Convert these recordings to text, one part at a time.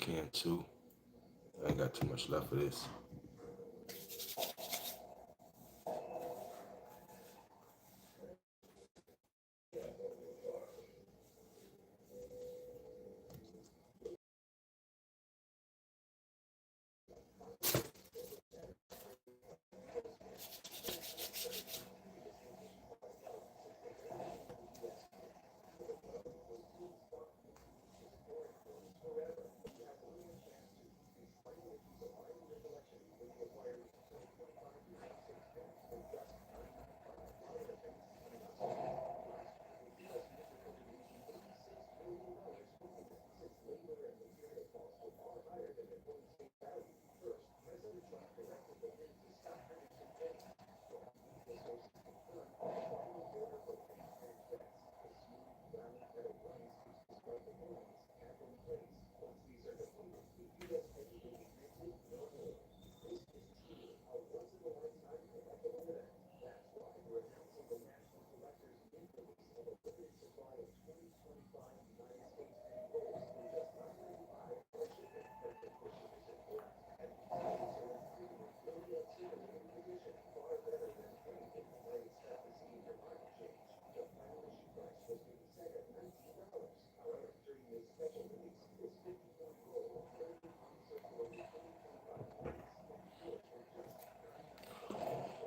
can too. I ain't got too much left of this.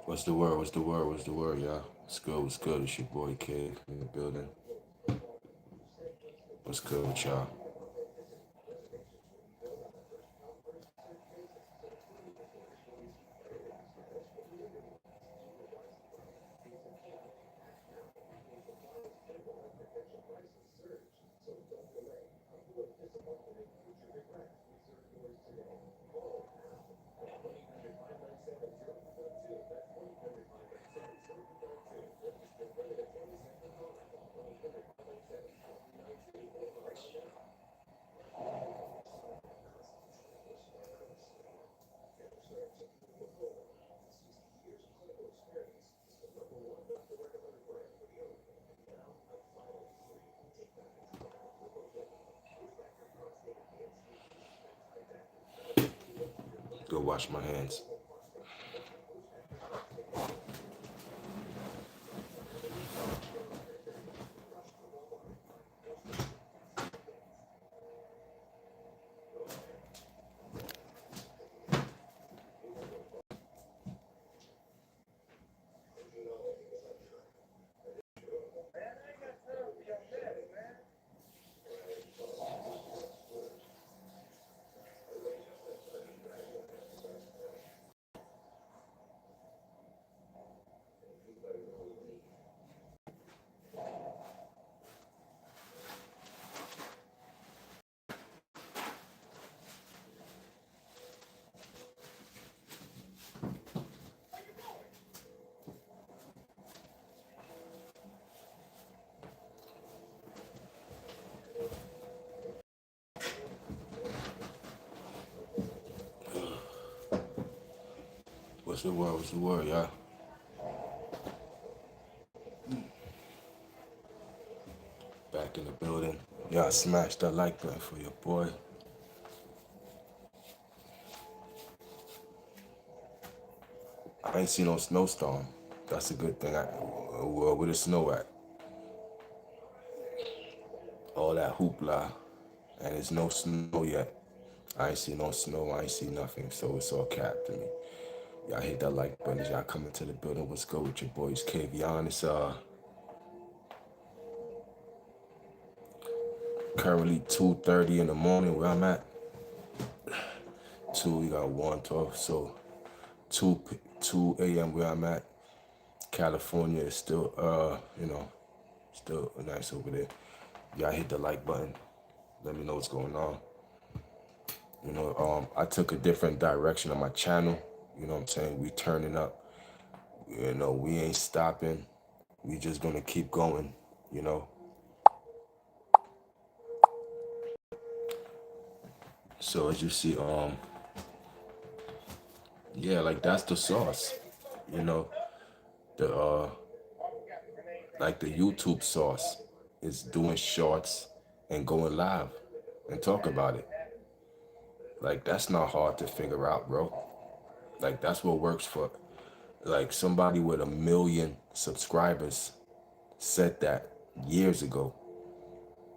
What's the word? What's the word? What's the word, y'all? What's good? What's good? It's your boy Kid in the building. What's good with y'all? Go wash my hands. What's the word? What's the word, y'all? Back in the building. Y'all smash that like button for your boy. I ain't seen no snowstorm. That's a good thing. Where the snow at? All that hoopla, and there's no snow yet. I ain't see no snow. I ain't see nothing. So it's all cap to me. Y'all hit that like button as y'all come into the building. What's good with your boys? Kavion. It's currently 2:30 in the morning where I'm at. We got 1:12. So 2 a.m. where I'm at. California is still still nice over there. Y'all hit the like button. Let me know what's going on. I took a different direction on my channel. You know what I'm saying? We turning up. We ain't stopping. We just gonna keep going, you know. So as you see, yeah, like that's the sauce. You know, the like the YouTube sauce is doing shorts and going live and talk about it. Like that's not hard to figure out, bro. Like that's what works for like somebody with 1 million subscribers said that years ago.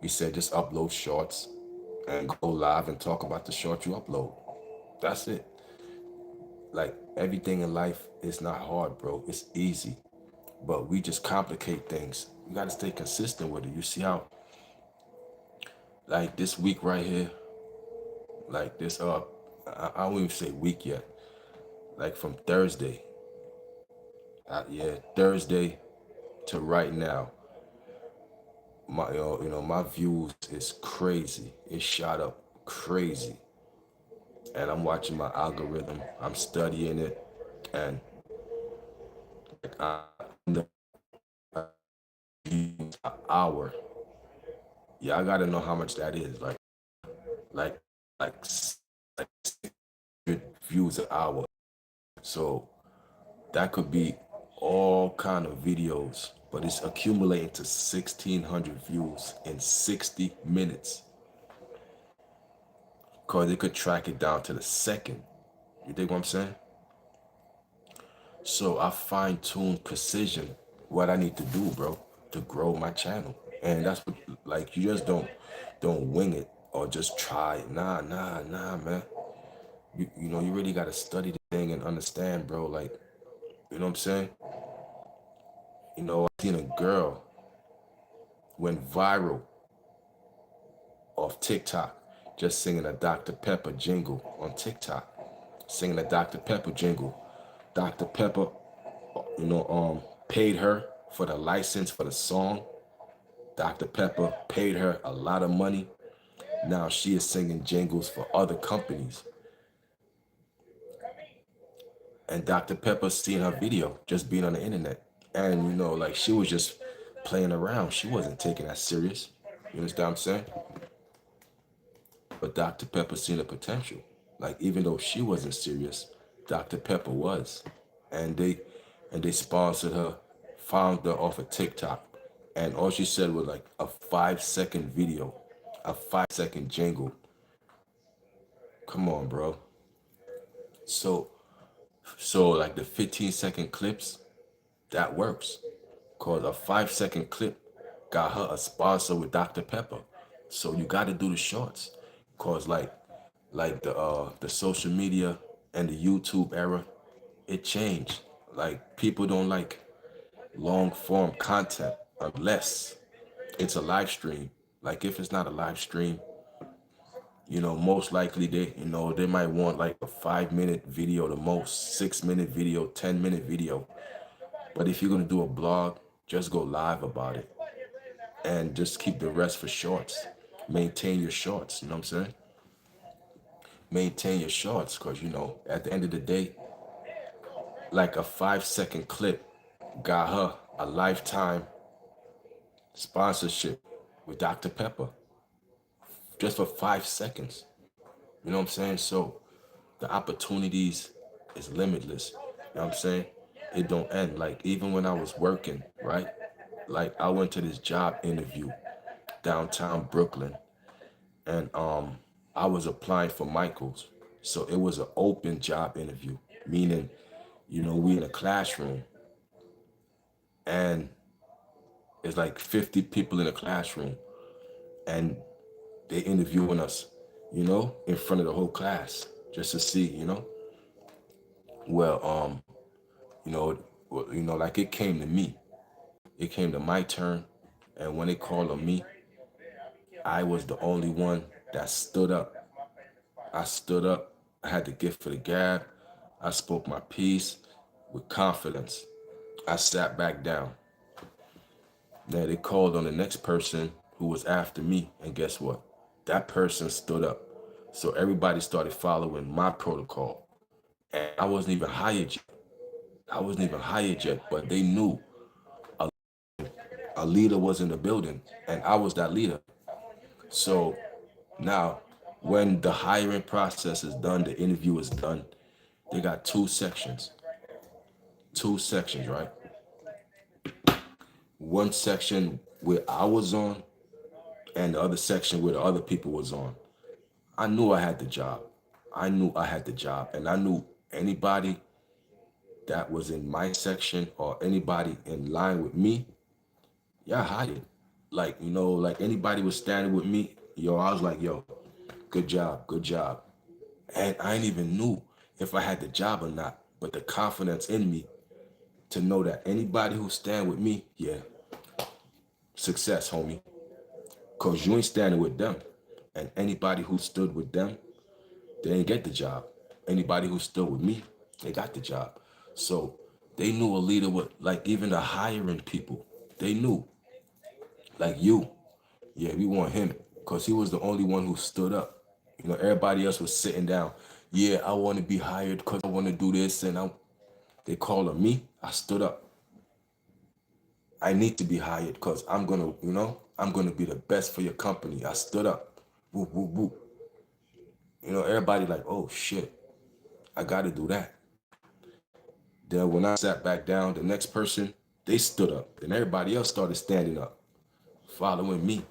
He said just upload shorts and go live and talk about the short you upload. That's it. Like everything in life is not hard, bro. It's easy. But we just complicate things. You gotta stay consistent with it. You see how like this week right here, like this I won't even say week yet. Like from Thursday. Yeah, Thursday to right now, my my views is crazy. It shot up crazy. And I'm watching my algorithm. I'm studying it, and I end up views an hour. Yeah, I gotta know how much that is. Like, like, like 600 views an hour. So that could be all kind of videos, but it's accumulating to 1,600 views in 60 minutes. Cause they could track it down to the second. You dig what I'm saying? So I fine tune precision what I need to do, bro, to grow my channel. And that's what like you just don't wing it or just try. Nah, man. You really gotta study the thing and understand, bro. Like, you know what I'm saying? I seen a girl went viral off TikTok just singing a Dr. Pepper jingle on TikTok. Singing a Dr. Pepper jingle. Dr. Pepper, paid her for the license for the song. Dr. Pepper paid her a lot of money. Now she is singing jingles for other companies. And Dr. Pepper seen her video just being on the internet. And like she was just playing around. She wasn't taking that serious. You understand what I'm saying? But Dr. Pepper seen the potential. Like even though she wasn't serious, Dr. Pepper was. And they sponsored her, found her off of TikTok. And all she said was like a 5-second video, a 5-second jingle. Come on, bro. So like the 15-second clips, that works. Cause a 5-second clip got her a sponsor with Dr. Pepper. So you gotta do the shorts. Cause like the social media and the YouTube era, it changed. Like people don't like long form content unless it's a live stream. Like if it's not a live stream, most likely they might want like a 5-minute video, the most 6-minute video, 10-minute video. But if you're gonna do a blog, just go live about it and just keep the rest for shorts. Maintain your shorts, you know what I'm saying? Maintain your shorts because at the end of the day, like a 5-second clip got her a lifetime sponsorship with Dr. Pepper just for 5 seconds. You know what I'm saying? So the opportunities is limitless. You know what I'm saying? It don't end. Like even when I was working, right? Like I went to this job interview downtown Brooklyn, and I was applying for Michaels. So it was an open job interview, meaning, we in a classroom and it's like 50 people in a classroom and they interviewing us, in front of the whole class just to see. Well, you know, like it came to me. It came to my turn, and when they called on me, I was the only one that stood up. I stood up. I had the gift for the gab. I spoke my piece with confidence. I sat back down. Now they called on the next person who was after me, and guess what? That person stood up. So everybody started following my protocol. And I wasn't even hired yet. I wasn't even hired yet, but they knew a leader was in the building, and I was that leader. So now, when the hiring process is done, the interview is done, they got two sections. Two sections, right? One section where I was on, and the other section where the other people was on. I knew I had the job. I knew I had the job, and I knew anybody that was in my section or anybody in line with me, yeah, hired. Like, like anybody was standing with me, yo, I was like, yo, good job, good job. And I ain't even knew if I had the job or not, but the confidence in me to know that anybody who stand with me, yeah, success, homie. Cause you ain't standing with them. And anybody who stood with them, they didn't get the job. Anybody who stood with me, they got the job. So they knew a leader would, like, even the hiring people, they knew, like, you, yeah, we want him. Because he was the only one who stood up. Everybody else was sitting down. Yeah, I want to be hired because I want to do this. And they called on me. I stood up. I need to be hired because I'm going to be the best for your company. I stood up. Whoop, whoop, whoop. Everybody like, oh, shit, I got to do that. Then when I sat back down, the next person, they stood up. Then everybody else started standing up, following me,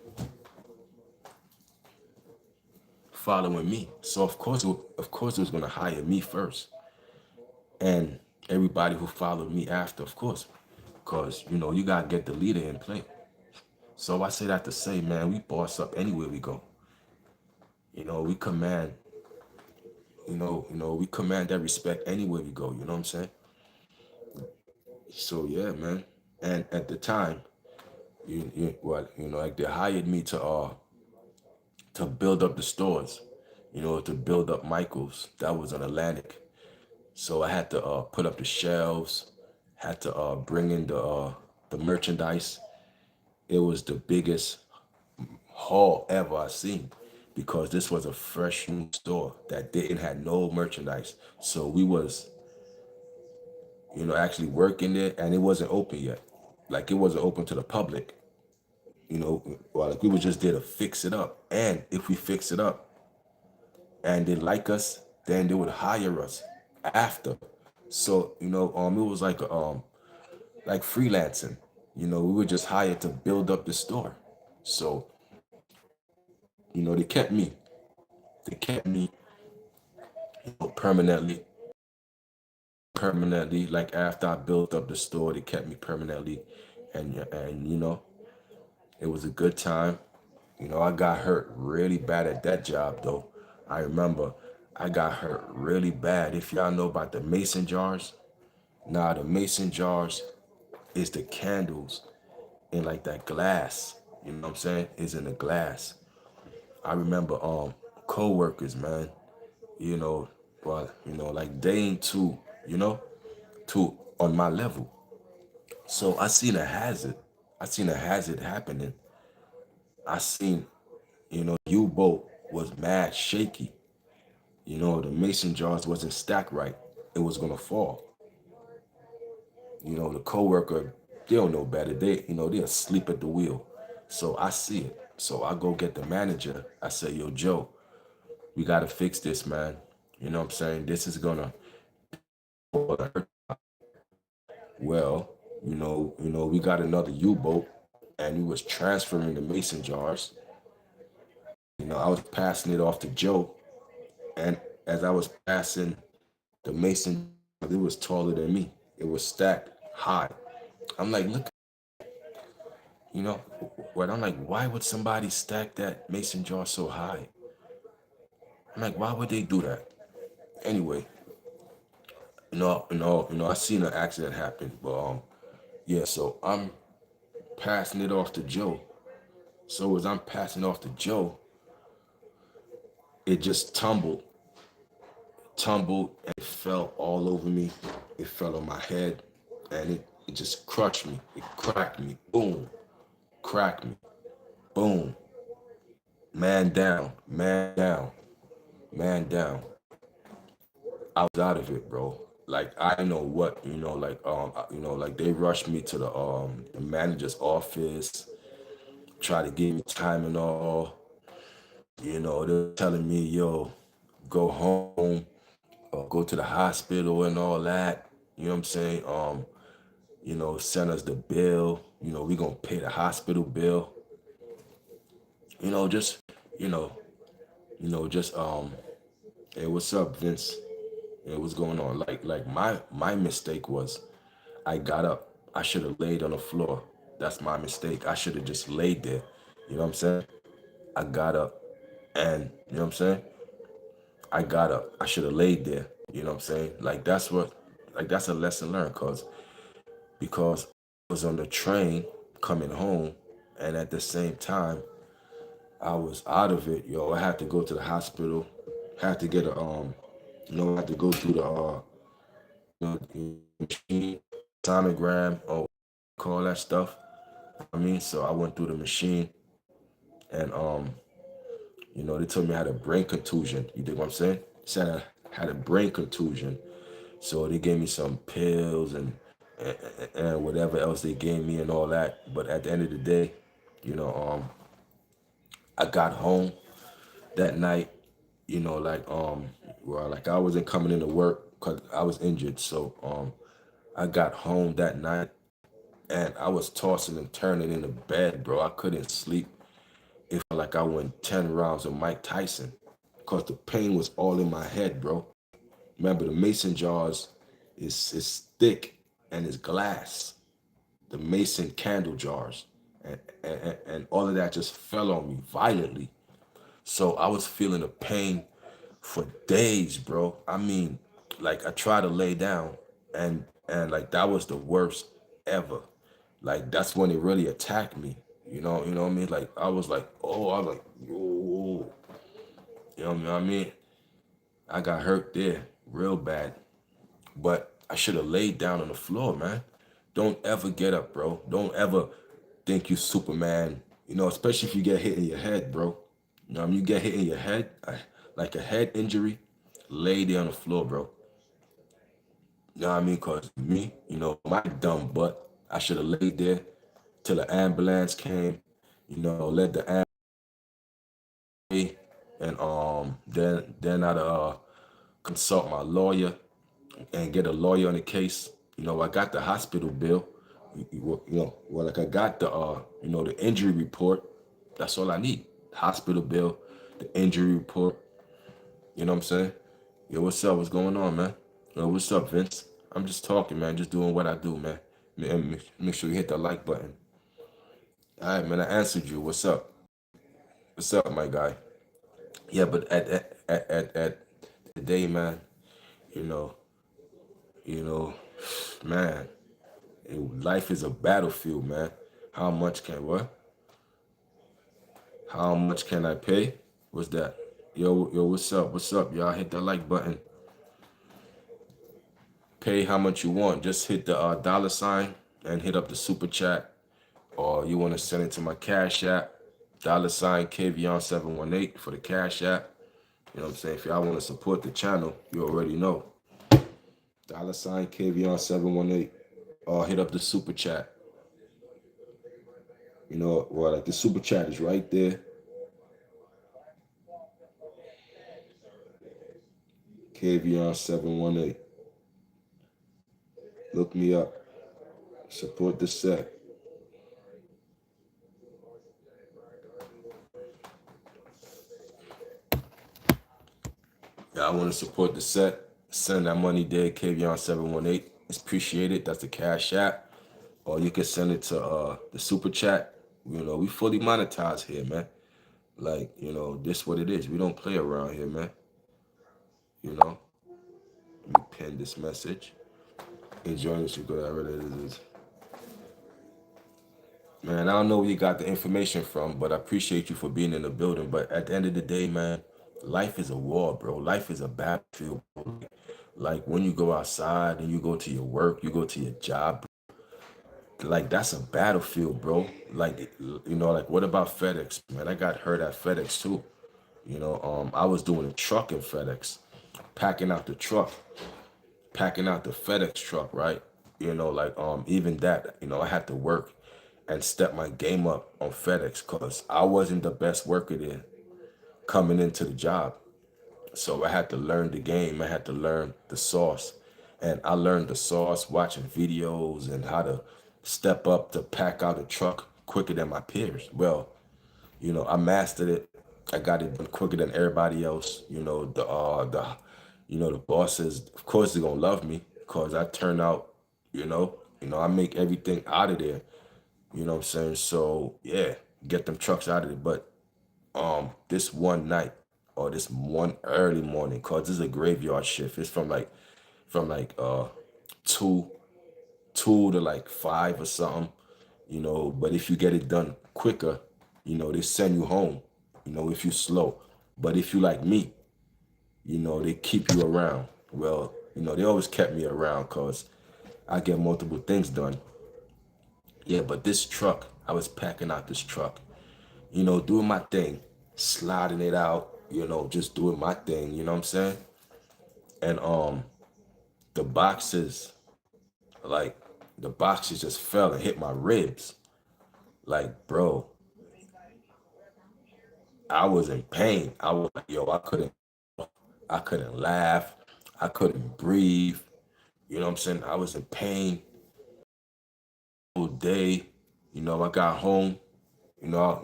following me. So of course, it was gonna hire me first, and everybody who followed me after, of course, because you gotta get the leader in play. So I say that to say, man, we boss up anywhere we go. We command. We command that respect anywhere we go. You know what I'm saying? So yeah, man. And at the time, like they hired me to build up the stores, to build up Michael's. That was an Atlantic. So I had to put up the shelves, had to bring in the merchandise. It was the biggest haul ever I seen because this was a fresh new store that didn't have no merchandise. So we was, actually working there and it wasn't open yet. Like it wasn't open to the public. Well, like we were just there to fix it up. And if we fix it up, and they like us, then they would hire us after. So, it was like freelancing. We were just hired to build up the store. So, they kept me. They kept me permanently. Permanently. Like after I built up the store, they kept me permanently. And it was a good time. I got hurt really bad at that job though. I remember I got hurt really bad. If y'all know about the mason jars, nah, the mason jars is the candles in like that glass. You know what I'm saying? Is in the glass. I remember co-workers, man, you know, like they ain't you know, too on my level. So I seen a hazard. I seen a hazard happening. I seen, U-boat was mad shaky. The mason jars wasn't stacked right. It was gonna fall. The coworker, they don't know better. They asleep at the wheel. So I see it. So I go get the manager. I say, yo, Joe, we gotta fix this, man. You know what I'm saying? This is gonna well, we got another U-boat and we was transferring the mason jars. I was passing it off to Joe, and as I was passing the mason, it was taller than me. It was stacked high. I'm like, look, you know, I'm like, why would somebody stack that mason jar so high? I'm like, why would they do that? Anyway, I seen an accident happen, but yeah. So I'm passing it off to Joe. So as I'm passing off to Joe, it just tumbled, and fell all over me. It fell on my head, and it just crushed me. It cracked me. Boom, cracked me. Boom, man down, man down, man down. I was out of it, bro. Like I know what, like they rushed me to the manager's office, try to give me time and all. They're telling me, yo, go home, or go to the hospital and all that. You know what I'm saying? Send us the bill. We gonna pay the hospital bill. Just, you know, just Hey, what's up, Vince? Hey, what's going on? Like my mistake was I got up. I should have laid on the floor. That's my mistake. I should have just laid there. You know what I'm saying? I got up and you know what I'm saying? I got up. I should have laid there. You know what I'm saying? Like that's a lesson learned because I was on the train coming home and at the same time I was out of it, yo. I had to go to the hospital, had to get a I had to go through the machine, sonogram, or call that stuff. I mean, so I went through the machine and they told me I had a brain contusion. You dig what I'm saying? Said I had a brain contusion. So they gave me some pills and, and whatever else they gave me and all that. But at the end of the day, you know, I got home that night, well, like I wasn't coming into work because I was injured. So I got home that night and I was tossing and turning in the bed, bro. I couldn't sleep. It felt like I went 10 rounds of Mike Tyson because the pain was all in my head, bro. Remember, the mason jars is thick and it's glass. The mason candle jars. And all of that just fell on me violently. So I was feeling the pain for days, bro. I mean, like I tried to lay down and like that was the worst ever. Like that's when it really attacked me. You know what I mean? Like I was like, oh, I was like, oh, you know what I mean? I got hurt there real bad. But I should have laid down on the floor, man. Don't ever get up, bro. Don't ever think you Superman. Especially if you get hit in your head, bro. You get hit in your head, like a head injury, lay there on the floor, bro. You know what I mean? Cause me, my dumb butt, I should have laid there till the ambulance came. Let the ambulance and then I'd consult my lawyer and get a lawyer on the case. I got the hospital bill. Like I got the injury report. That's all I need. Hospital bill, the injury report. You know what I'm saying? Yo, what's up? What's going on, man? Yo, what's up, Vince? I'm just talking, man. Just doing what I do, man. Make sure you hit the like button. All right, man. I answered you. What's up? What's up, my guy? Yeah, but at the day, man. You know, you know, man. Life is a battlefield, man. How much can what? How much can I pay? What's that? Yo, what's up? What's up, y'all? Hit the like button. Pay how much you want. Just hit the dollar sign and hit up the super chat. Or you want to send it to my Cash App, dollar sign KVon718 for the Cash App. You know what I'm saying? If y'all want to support the channel, you already know. Dollar sign KVon718. Or hit up the super chat. Like the super chat is right there. KVon718. Look me up. Support the set. Y'all want to support the set? Send that money there, KVon718. It's appreciated. That's the Cash App. Or you can send it to the super chat. We fully monetize here, man. Like, this what it is. We don't play around here, man. Let me pin this message. Enjoying this, you go whatever it is. Man, I don't know where you got the information from, but I appreciate you for being in the building. But at the end of the day, man, life is a war, bro. Life is a battlefield, bro. Like when you go outside and you go to your work, you go to your job, like that's a battlefield, bro. Like like what about FedEx, man? I got hurt at FedEx too. I was doing a truck in FedEx, packing out the truck, packing out the FedEx truck, right? Even that, I had to work and step my game up on FedEx because I wasn't the best worker there coming into the job. So I had to learn the game. I had to learn the sauce. And I learned the sauce watching videos and how to step up to pack out a truck quicker than my peers. Well, I mastered it I got it done quicker than everybody else. The bosses, of course, they're gonna love me because I turn out, I make everything out of there. You know what I'm saying? So yeah, get them trucks out of there. But this one night or this one early morning, cause this is a graveyard shift. It's from like two two to like five or something. But if you get it done quicker, they send you home. If you slow. But if you like me, they keep you around. Well, they always kept me around because I get multiple things done. Yeah, but this truck, I was packing out this truck, doing my thing, sliding it out, just doing my thing, you know what I'm saying? And the boxes, like the boxes just fell and hit my ribs. Like, bro, I was in pain. I was like, yo, I couldn't laugh. I couldn't breathe. You know what I'm saying? I was in pain all day. I got home. I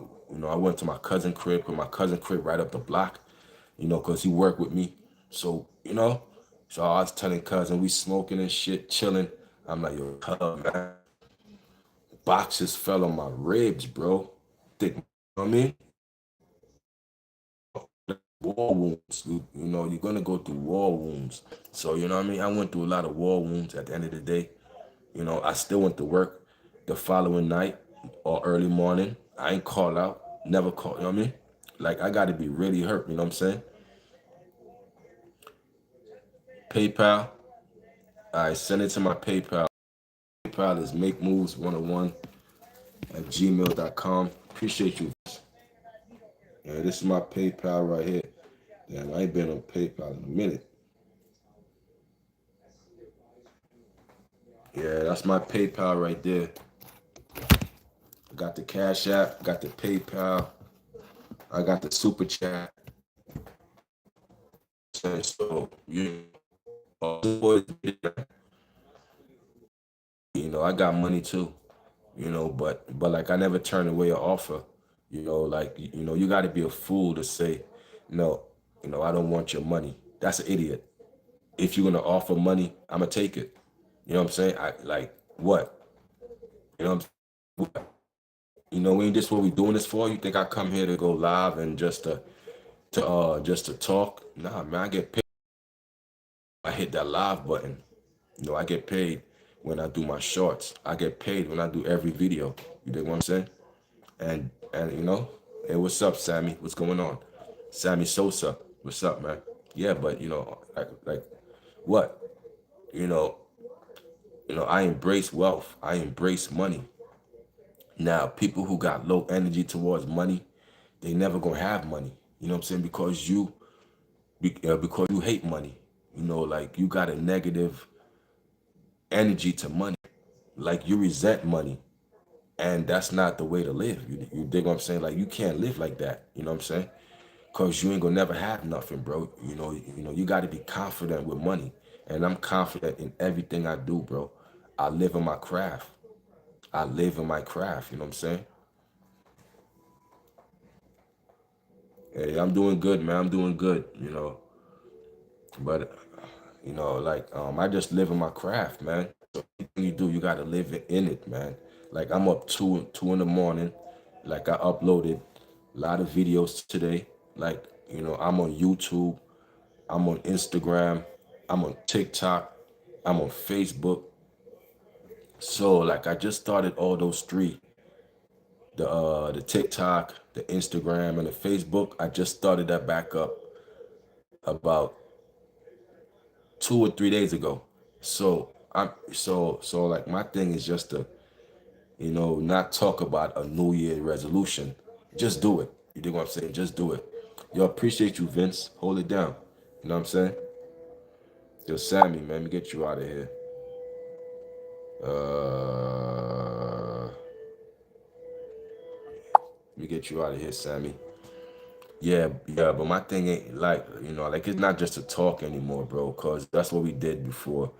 went to my cousin crib, cause my cousin crib right up the block. Cause he worked with me. So so I was telling cousin we smoking and shit, chilling. I'm like, yo, man, boxes fell on my ribs, bro. Thick, you know what I mean? War wounds. You're gonna go through war wounds. So you know what I mean? I went through a lot of war wounds at the end of the day. I still went to work the following night or early morning. I ain't call out, never call, you know what I mean? Like I gotta be really hurt, you know what I'm saying? PayPal, I send it to my PayPal. PayPal is make moves 101 at gmail.com. Appreciate you. Yeah, this is my PayPal right here. Damn, I ain't been on PayPal in a minute. Yeah, that's my PayPal right there. I got the Cash App, got the PayPal, I got the Super Chat. So I got money too. But like I never turn away an offer. Like you got to be a fool to say no. I don't want your money. That's an idiot. If you're gonna offer money, I'm gonna take it. You know what I'm saying? I like what? You know what I'm ain't this what we doing this for? You think I come here to go live and just to talk? Nah, man, I get paid. I hit that live button. I get paid when I do my shorts. I get paid when I do every video. You dig what I'm saying? And hey, what's up, Sammy? What's going on? Sammy Sosa, what's up, man? Yeah, but like what? You know, I embrace wealth. I embrace money. Now, people who got low energy towards money, they never gonna have money. You know what I'm saying? Because you hate money. Like you got a negative energy to money. Like you resent money, and that's not the way to live. You dig what I'm saying? Like you can't live like that. You know what I'm saying? Cause you ain't gonna never have nothing, bro. You got to be confident with money, and I'm confident in everything I do, bro. I live in my craft. I live in my craft. You know what I'm saying? Hey, I'm doing good, man. I'm doing good. But like I just live in my craft, man. So anything you do, you got to live in it, man. Like I'm up two in the morning. Like I uploaded a lot of videos today. Like I'm on YouTube. I'm on Instagram. I'm on TikTok. I'm on Facebook. So like I just started all those three. The TikTok, the Instagram, and the Facebook. I just started that back up about 2 or 3 days ago. So like my thing is just to, not talk about a New Year resolution. Just do it. You dig what I'm saying? Just do it. Yo, appreciate you, Vince. Hold it down. You know what I'm saying? Yo, Sammy, man, let me get you out of here. Let me get you out of here, Sammy. Yeah, yeah, but my thing ain't like, like it's not just a talk anymore, bro, cause that's what we did before.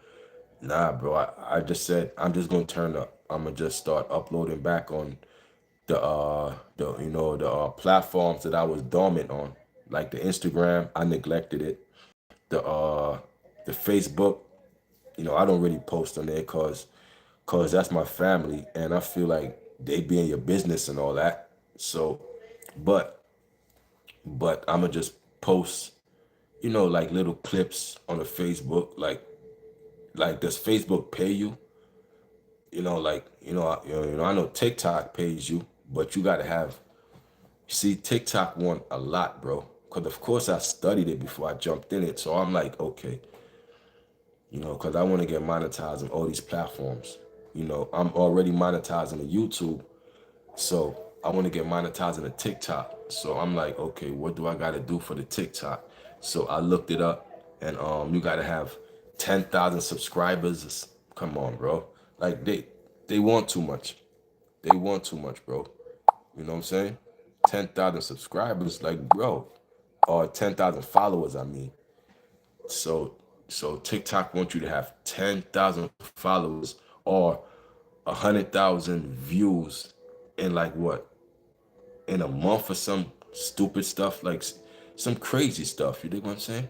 Nah, bro, I just said I'm just gonna turn up. I'm gonna just start uploading back on the platforms that I was dormant on, like the Instagram, I neglected it. The Facebook, I don't really post on there cause that's my family, and I feel like they be in your business and all that. So, but I'ma just post, like little clips on the Facebook. Like does Facebook pay you? I know TikTok pays you, but you gotta have. See, TikTok want a lot, bro. Cause of course I studied it before I jumped in it, so I'm like, okay, cause I want to get monetized on all these platforms. I'm already monetizing the YouTube, so I want to get monetized in the TikTok. So I'm like, okay, what do I got to do for the TikTok? So I looked it up, and you got to have 10,000 subscribers. Come on, bro. Like they want too much. They want too much, bro. You know what I'm saying? 10,000 subscribers, like, bro, or 10,000 followers. I mean, so TikTok wants you to have 10,000 followers or 100,000 views in like what, in a month, or some stupid stuff, like some crazy stuff. You dig what I'm saying?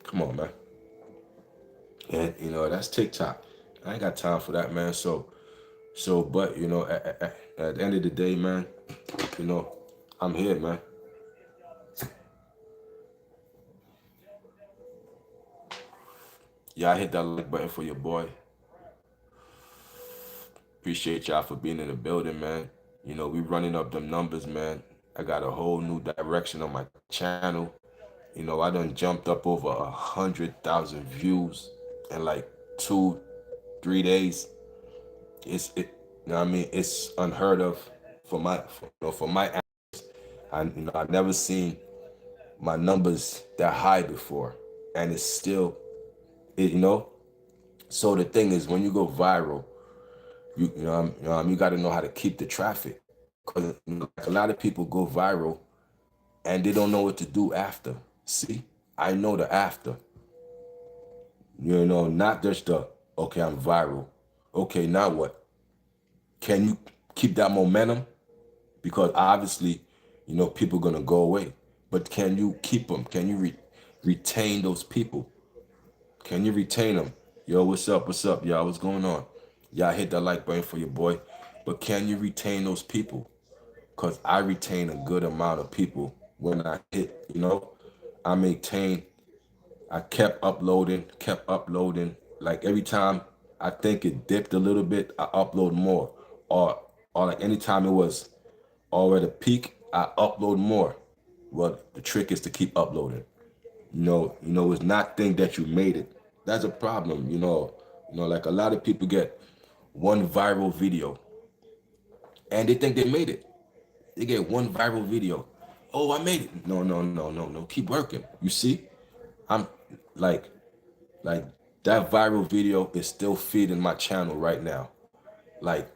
Come on, man. And that's TikTok. I ain't got time for that, man. But at the end of the day, man, you know, I'm here, man. Y'all hit that like button for your boy. Appreciate y'all for being in the building, man. We running up them numbers, man. I got a whole new direction on my channel. I done jumped up over 100,000 views in like 2, 3 days. You know what I mean? It's unheard of for my. I've never seen my numbers that high before, and it's still, it. So the thing is, when you go viral, you got to know how to keep the traffic, because like a lot of people go viral and they don't know what to do after. See, I know the after. Not just the, okay, I'm viral. Okay, now what? Can you keep that momentum? Because obviously, people gonna go away. But can you keep them? Can you retain those people? Can you retain them? Yo, what's up? What's up, y'all? What's going on? Y'all hit that like button for your boy. But can you retain those people? Because I retain a good amount of people when I hit, I maintain, I kept uploading. Like every time I think it dipped a little bit, I upload more. Or like anytime it was already at a peak, I upload more. Well, the trick is to keep uploading. It's not think that you made it. That's a problem, like a lot of people get one viral video and they think they made it. They get one viral video. Oh, I made it. No, no, no, no, no. Keep working. You see? I'm like like that viral video is still feeding my channel right now. Like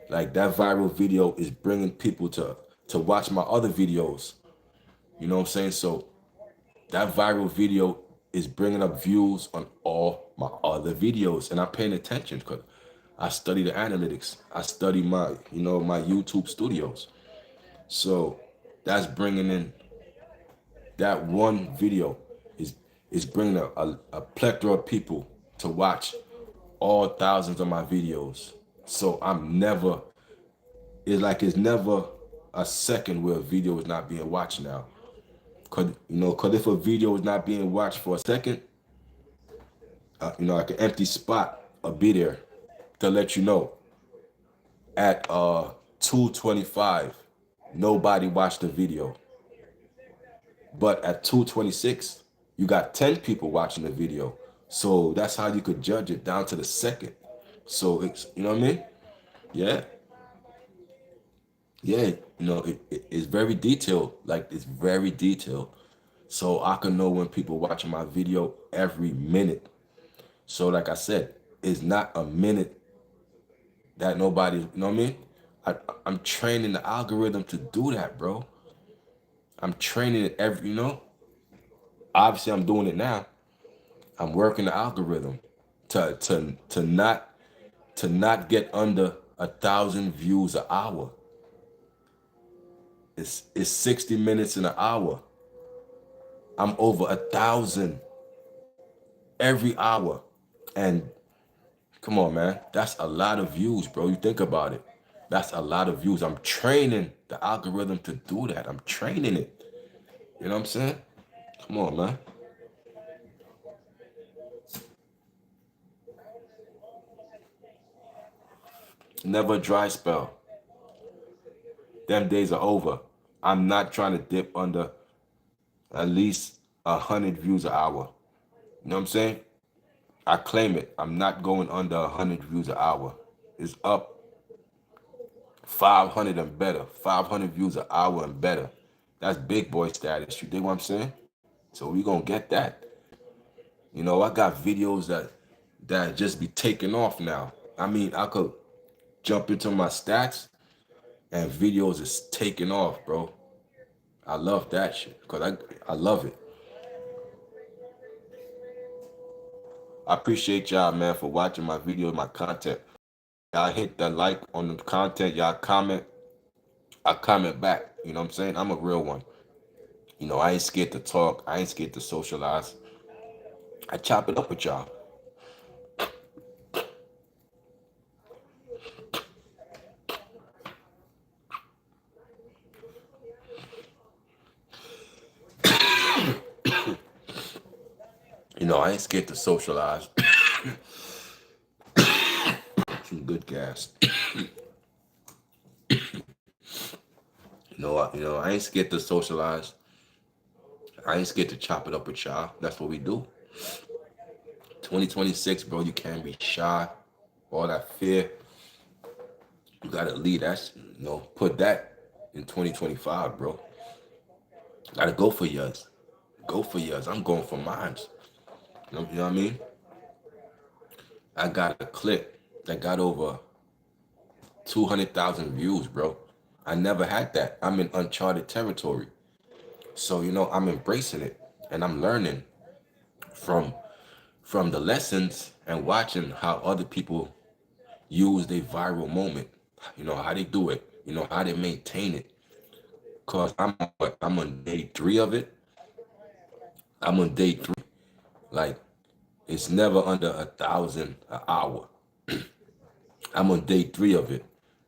that viral video is bringing people to watch my other videos. You know what I'm saying? So that viral video is bringing up views on all my other videos, and I'm paying attention because I study the analytics. I study my YouTube studios. So that's bringing in, that one video is bringing a plethora of people to watch all thousands of my videos. So it's never a second where a video is not being watched now. Cause if a video is not being watched for a second, like an empty spot will be there to let you know at 2:25 nobody watched the video. But at 2:26, you got 10 people watching the video. So that's how you could judge it down to the second. So it's, you know what I mean? Yeah. Yeah. It's very detailed. Like, it's very detailed. So I can know when people watching my video every minute. So like I said, it's not a minute that nobody, you know what I mean? I'm training the algorithm to do that, bro. I'm training it obviously I'm doing it now. I'm working the algorithm to not get under 1,000 views an hour. It's 60 minutes in an hour. I'm over 1,000 every hour. And come on, man, that's a lot of views, bro. You think about it. That's a lot of views. I'm training the algorithm to do that. I'm training it. You know what I'm saying? Come on, man. Never a dry spell. Them days are over. I'm not trying to dip under at least 100 views an hour. You know what I'm saying? I claim it. I'm not going under 100 views an hour. It's up 500 and better. 500 views an hour and better. That's big boy status. You dig what I'm saying? So we gonna get that. You know, I got videos that just be taking off now. I mean, I could jump into my stats and videos is taking off, bro. I love that shit because I love it. I appreciate y'all, man, for watching my videos, my content. Y'all hit that like on the content. Y'all comment. I comment back. You know what I'm saying? I'm a real one. You know, I ain't scared to talk. I ain't scared to socialize. I chop it up with y'all. You know, I ain't scared to socialize. Some good gas. I ain't scared to socialize. I ain't scared to chop it up with y'all. That's what we do. 2026, bro, you can't be shy. All that fear, you gotta lead that, put that in 2025, bro. Gotta go for yours. Go for yours. I'm going for mine. You know what I mean? I got a clip that got over 200,000 views, bro. I never had that. I'm in uncharted territory. So, I'm embracing it and I'm learning from from the lessons and watching how other people use their viral moment. How they do it, how they maintain it. Cause I'm on day 3 of it. I'm on day 3. Like it's never under 1,000 an hour. I'm on day 3 of it.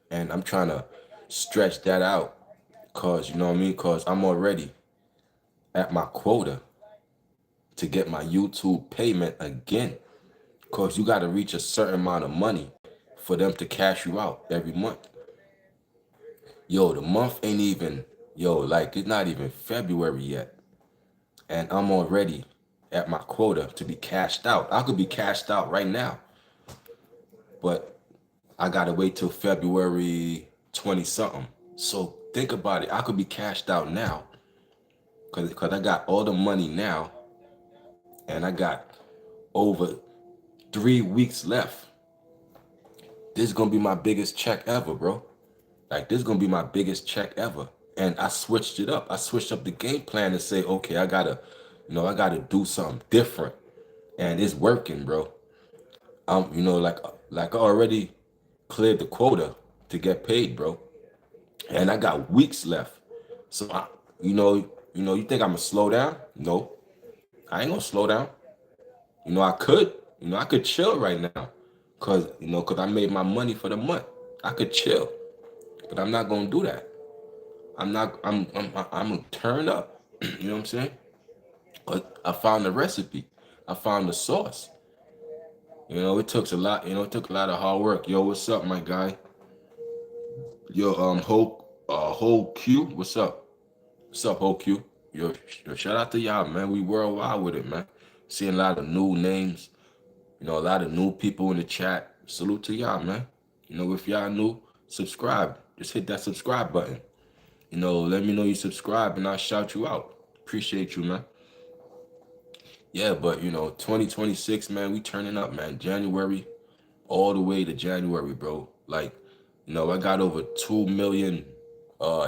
And I'm trying to stretch that out. Cause you know what I mean? Cause I'm already at my quota to get my YouTube payment again. Cause you gotta reach a certain amount of money for them to cash you out every month. Yo, the month ain't even, like it's not even February yet. And I'm already at my quota to be cashed out. I could be cashed out right now, but I gotta wait till February 20 something. So think about it. I could be cashed out now because I got all the money now and I got over 3 weeks left. This is gonna be my biggest check ever, bro. Like this is gonna be my biggest check ever. And I switched it up. I switched up the game plan to say, okay, I gotta do something different. And it's working, bro. Like I already cleared the quota to get paid, bro. And I got weeks left. So you think I'm gonna slow down? No, I ain't gonna slow down. I could chill right now. Cause I made my money for the month. I could chill. But I'm not gonna do that. I'm not. I'm gonna turn up. You know what I'm saying? But I found the recipe. I found the sauce. It took a lot. It took a lot of hard work. Yo, what's up, my guy? Yo, whole Q. What's up? What's up, whole Q? Yo, shout out to y'all, man. We worldwide with it, man. Seeing a lot of new names. A lot of new people in the chat. Salute to y'all, man. If y'all new, subscribe. Just hit that subscribe button. Let me know you subscribe and I'll shout you out. Appreciate you, man. Yeah, but 2026, man, we turning up, man. January, all the way to January, bro. Like, I got over 2 million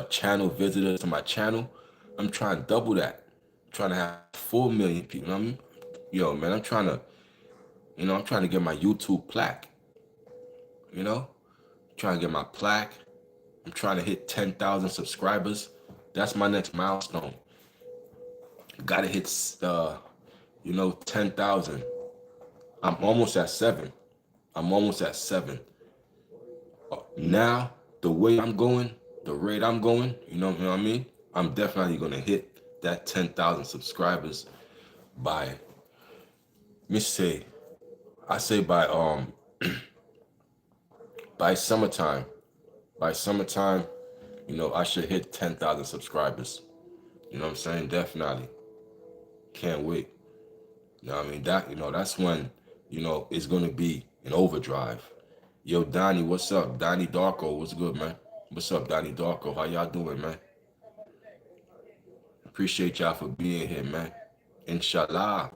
channel visitors to my channel. I'm trying to double that. I'm trying to have 4 million people. You know what I mean? Yo, man, I'm trying to get my YouTube plaque. Trying to get my plaque. I'm trying to hit 10,000 subscribers. That's my next milestone. Gotta hit 10,000. I'm almost at 7. I'm almost at 7. Now, the way I'm going, the rate I'm going, you know what I mean? I'm definitely gonna hit that 10,000 subscribers by, let me say, I say by summertime. By summertime, I should hit 10,000 subscribers. You know what I'm saying? Definitely. Can't wait. You know what I mean? That's when, it's gonna be an overdrive. Yo, Donnie, what's up? Donnie Darko, what's good, man? What's up, Donnie Darko? How y'all doing, man? Appreciate y'all for being here, man. Inshallah.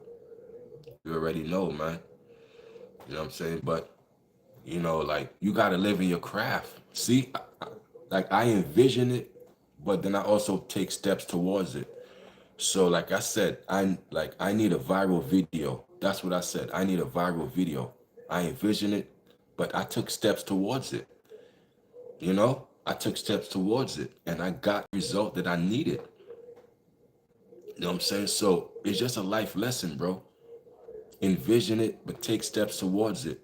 You already know, man. You know what I'm saying? But, like, you gotta live in your craft. See, like, I envision it, but then I also take steps towards it. So, like I said, I need a viral video. That's what I said. I need a viral video. I envision it, but I took steps towards it. I took steps towards it, and I got the result that I needed. You know what I'm saying? So it's just a life lesson, bro. Envision it, but take steps towards it.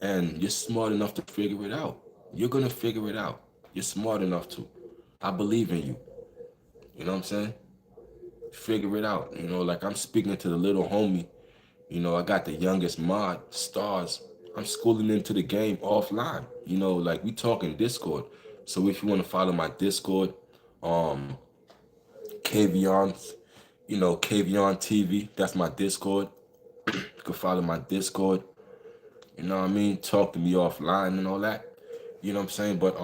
And you're smart enough to figure it out. You're gonna figure it out. You're smart enough to. I believe in you. You know what I'm saying? Figure it out. Like I'm speaking to the little homie. I got the youngest mod, Stars. I'm schooling into the game offline. Like we talking Discord. So if you want to follow my Discord, Kavion's, Kavion TV, that's my Discord. You can follow my Discord. You know what I mean? Talk to me offline and all that. You know what I'm saying? But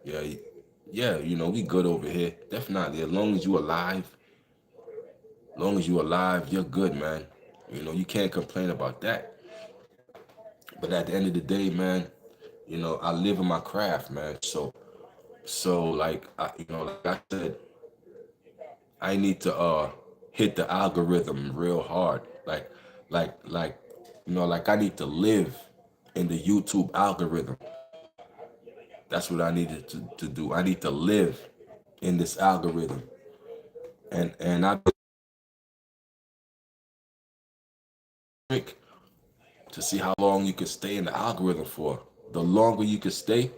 yeah, we good over here. Definitely. As long as you alive, you're good, man. You can't complain about that. But at the end of the day, man, I live in my craft, man. So like like I said, I need to hit the algorithm real hard. Like I need to live in the YouTube algorithm. That's what I needed to do. I need to live in this algorithm. And I think to see how long you can stay in the algorithm for. The longer you can stay,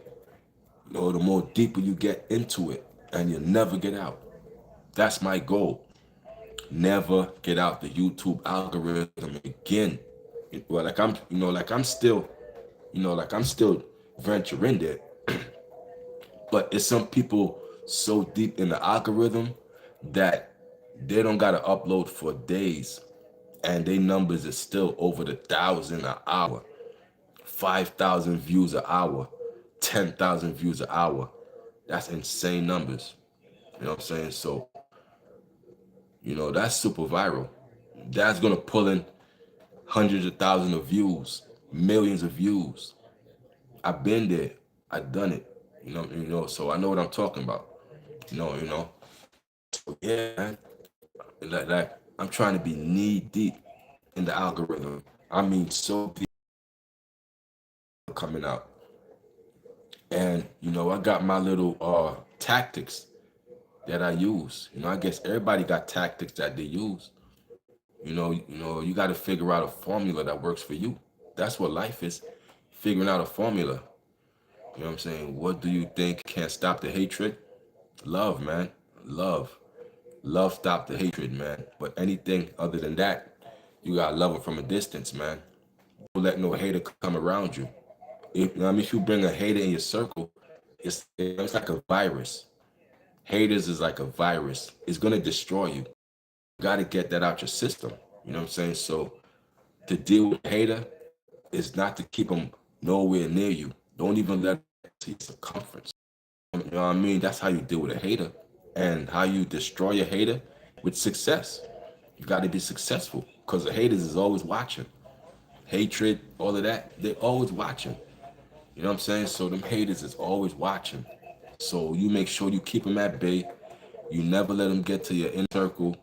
the more deeper you get into it, and you'll never get out. That's my goal. Never get out the YouTube algorithm again. Well, I'm still venturing there. But it's some people so deep in the algorithm that they don't gotta upload for days, and their numbers is still over the 1,000 an hour, 5,000 views an hour, 10,000 views an hour. That's insane numbers. You know what I'm saying? So, that's super viral. That's gonna pull in hundreds of thousands of views, millions of views. I've been there. I've done it. So I know what I'm talking about. So yeah, man. Like I'm trying to be knee deep in the algorithm. I mean, so deep coming out. And I got my little tactics that I use. I guess everybody got tactics that they use. You got to figure out a formula that works for you. That's what life is, figuring out a formula. You know what I'm saying? What do you think can't stop the hatred? Love, man. Love. Love stop the hatred, man. But anything other than that, you got to love it from a distance, man. Don't let no hater come around you. If you bring a hater in your circle, it's like a virus. Haters is like a virus. It's going to destroy you. You got to get that out your system. You know what I'm saying? So to deal with a hater is not to keep them nowhere near you. Don't even let them to your circumference. You know what I mean? That's how you deal with a hater, and how you destroy a hater with success. You got to be successful, because the haters is always watching. Hatred, all of that, they're always watching. You know what I'm saying? So them haters is always watching. So you make sure you keep them at bay. You never let them get to your inner circle,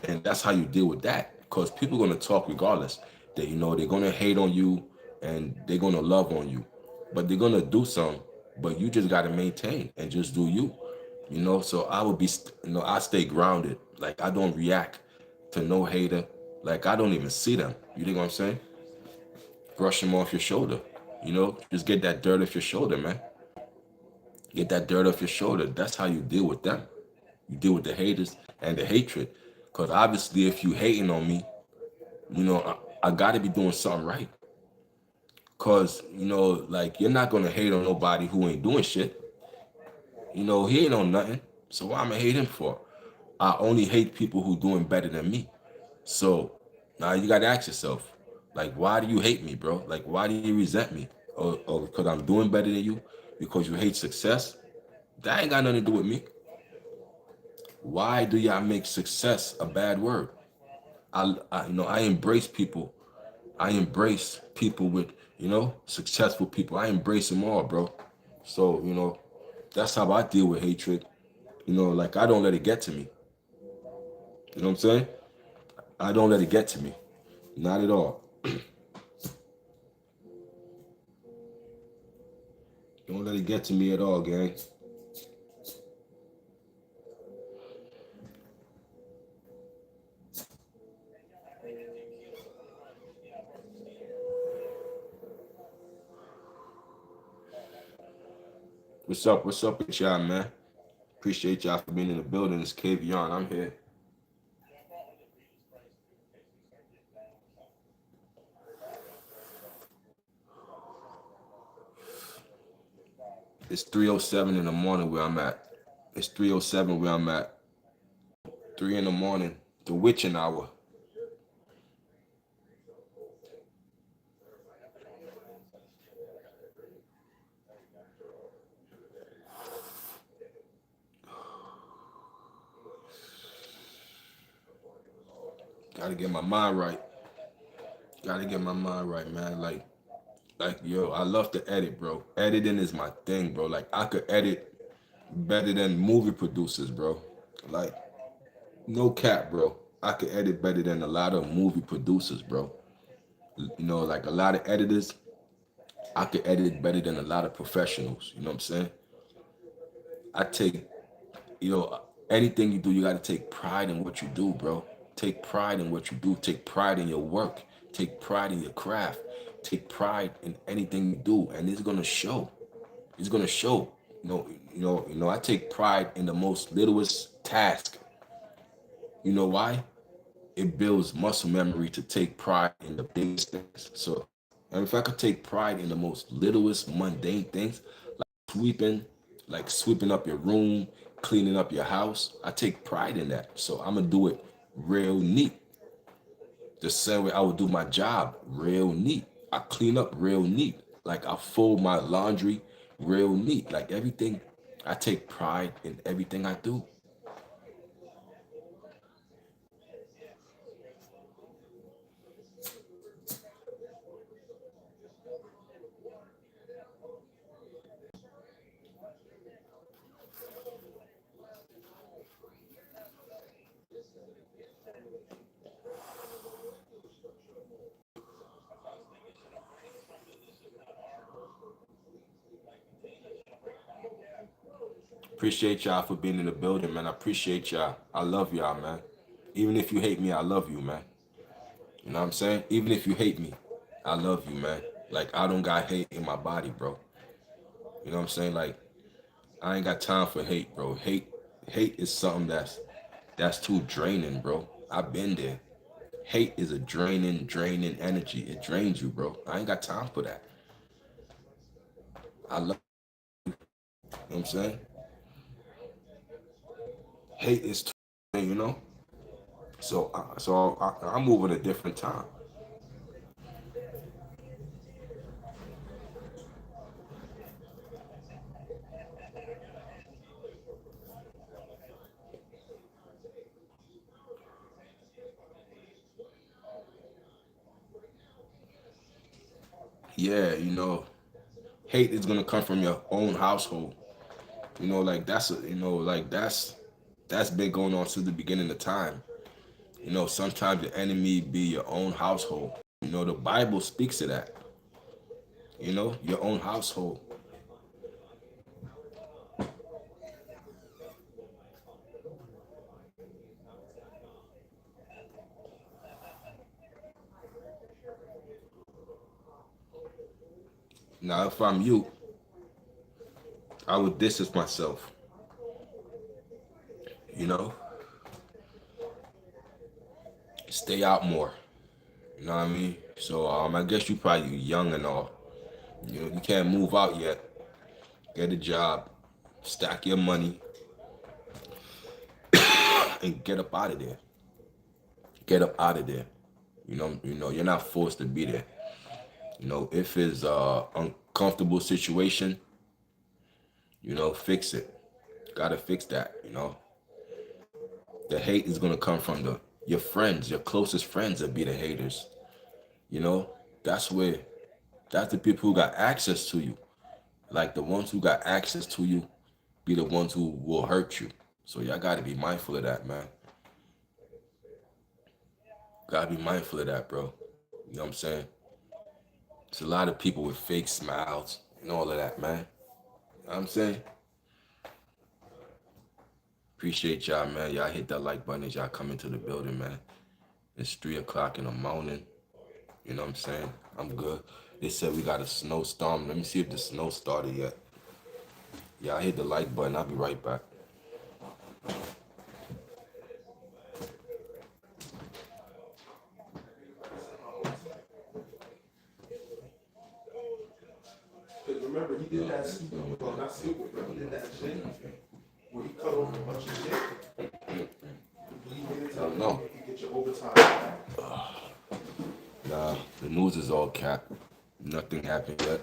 and that's how you deal with that. Because people are gonna talk regardless. They're gonna hate on you, and they're gonna love on you, but they're gonna do something. But you just gotta maintain and just do you. You know, so I would be, I stay grounded. Like I don't react to no hater. Like I don't even see them. You think what I'm saying? Brush them off your shoulder. Just get that dirt off your shoulder, man. Get that dirt off your shoulder. That's how you deal with them. You deal with the haters and the hatred. Because obviously, if you hating on me, I got to be doing something right. Because, like, you're not going to hate on nobody who ain't doing shit. He ain't on nothing. So why am I hate him for? I only hate people who doing better than me. So now you got to ask yourself, like, why do you hate me, bro? Like, why do you resent me? Or because I'm doing better than you? Because you hate success? That ain't got nothing to do with me. Why do y'all make success a bad word? I embrace people. I embrace people with, successful people. I embrace them all, bro. So, that's how I deal with hatred. Like I don't let it get to me. You know what I'm saying? I don't let it get to me. Not at all. Don't let it get to me at all, gang. What's up? What's up with y'all, man? Appreciate y'all for being in the building. It's KVon. I'm here. It's 3:07 in the morning where I'm at. It's 3:07 where I'm at. 3 in the morning. The witching hour. Gotta get my mind right. Gotta get my mind right, man. Like, yo, I love to edit, bro. Editing is my thing, bro. Like, I could edit better than movie producers, bro. Like, no cap, bro. I could edit better than a lot of movie producers, bro. Like a lot of editors, I could edit better than a lot of professionals. You know what I'm saying? I take, anything you do, you got to take pride in what you do, bro. Take pride in what you do. Take pride in your work. Take pride in your craft. Take pride in anything you do, and it's gonna show. It's gonna show. I take pride in the most littlest task. You know why? It builds muscle memory to take pride in the biggest things. So, and if I could take pride in the most littlest mundane things, sweeping, like sweeping up your room, cleaning up your house, I take pride in that. So I'm gonna do it real neat. The same way I would do my job real neat. I clean up real neat. Like I fold my laundry real neat. Like everything, I take pride in everything I do. Appreciate y'all for being in the building, man. I appreciate y'all. I love y'all, man. Even if you hate me, I love you, man. You know what I'm saying? Even if you hate me, I love you, man. Like I don't got hate in my body, bro. You know what I'm saying? Like I ain't got time for hate, bro. Hate is something that's too draining, bro. I've been there. Hate is a draining energy. It drains you, bro. I ain't got time for that. I love, you know what I'm saying? Hate is too, you know? So I move at a different time. Yeah, hate is gonna come from your own household. Like that's been going on since the beginning of time. Sometimes the enemy be your own household. The Bible speaks of that. Your own household. Now, if I'm you, I would distance myself. You know, stay out more. You know what I mean? So I guess you probably young and all. You know, you can't move out yet. Get a job, stack your money, and get up out of there. Get up out of there. You know, you're not forced to be there. You know, if it's uncomfortable situation, fix it. Gotta fix that. The hate is gonna come from your friends, your closest friends that be the haters. You know, that's where that's the people who got access to you. Like the ones who got access to you be the ones who will hurt you. So y'all gotta be mindful of that, man. Gotta be mindful of that, bro. You know what I'm saying? It's a lot of people with fake smiles and all of that, man. You know what I'm saying? Appreciate y'all, man. Y'all hit that like button as y'all come into the building, man. It's 3 o'clock in the morning. You know what I'm saying? I'm good. They said we got a snowstorm. Let me see if the snow started yet. Y'all hit the like button. I'll be right back. Because remember, he did that stupid, well, not stupid, but he did that shit where he cut off a bunch of shit. He made it to No. you get your overtime back. Nah, the news is all cap. Nothing happened yet.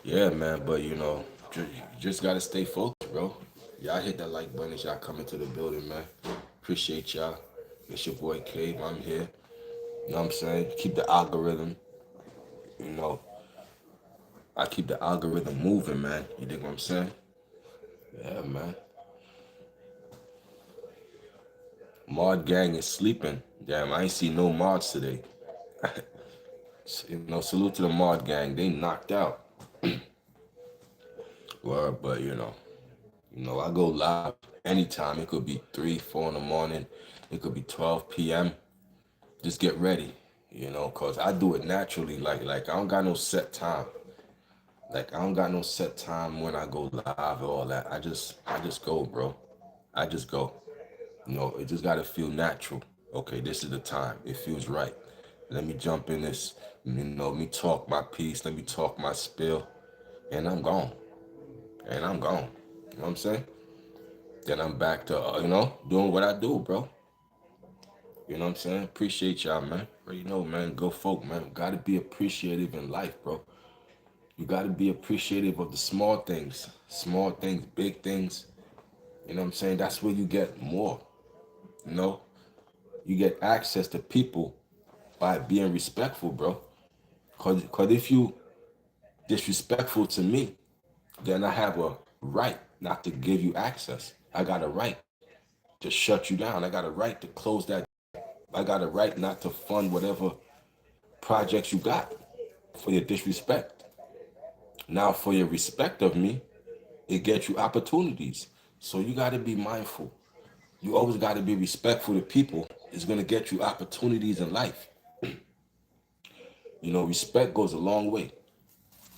Yeah, man, but you just gotta stay focused, bro. Y'all hit that like button as y'all come into the building, man. Appreciate y'all. It's your boy Cave. I'm here. You know what I'm saying? Keep the algorithm. You know, I keep the algorithm moving, man. You dig what I'm saying? Yeah, man. Mod gang is sleeping. Damn, I ain't see no mods today. Salute to the mod gang. They knocked out. Well, but I go live anytime. It could be 3, 4 in the morning. It could be 12 p.m. Just get ready, cause I do it naturally. Like I don't got no set time. Like I don't got no set time when I go live or all that. I just go, bro. I just go. It just gotta feel natural. Okay, this is the time. It feels right. Let me jump in this. Let me talk my piece. Let me talk my spill, and I'm gone. And I'm gone. You know what I'm saying? Then I'm back to doing what I do, bro. You know what I'm saying? Appreciate y'all, man. Man. Go folk, man. Gotta be appreciative in life, bro. You gotta be appreciative of the small things. Small things, big things. You know what I'm saying? That's where you get more. You know? You get access to people by being respectful, bro. Cause if you disrespectful to me, then I have a right not to give you access. I got a right to shut you down. I got a right to close that. I got a right not to fund whatever projects you got for your disrespect. Now, for your respect of me, it gets you opportunities. So you got to be mindful. You always got to be respectful to people. It's going to get you opportunities in life. Respect goes a long way.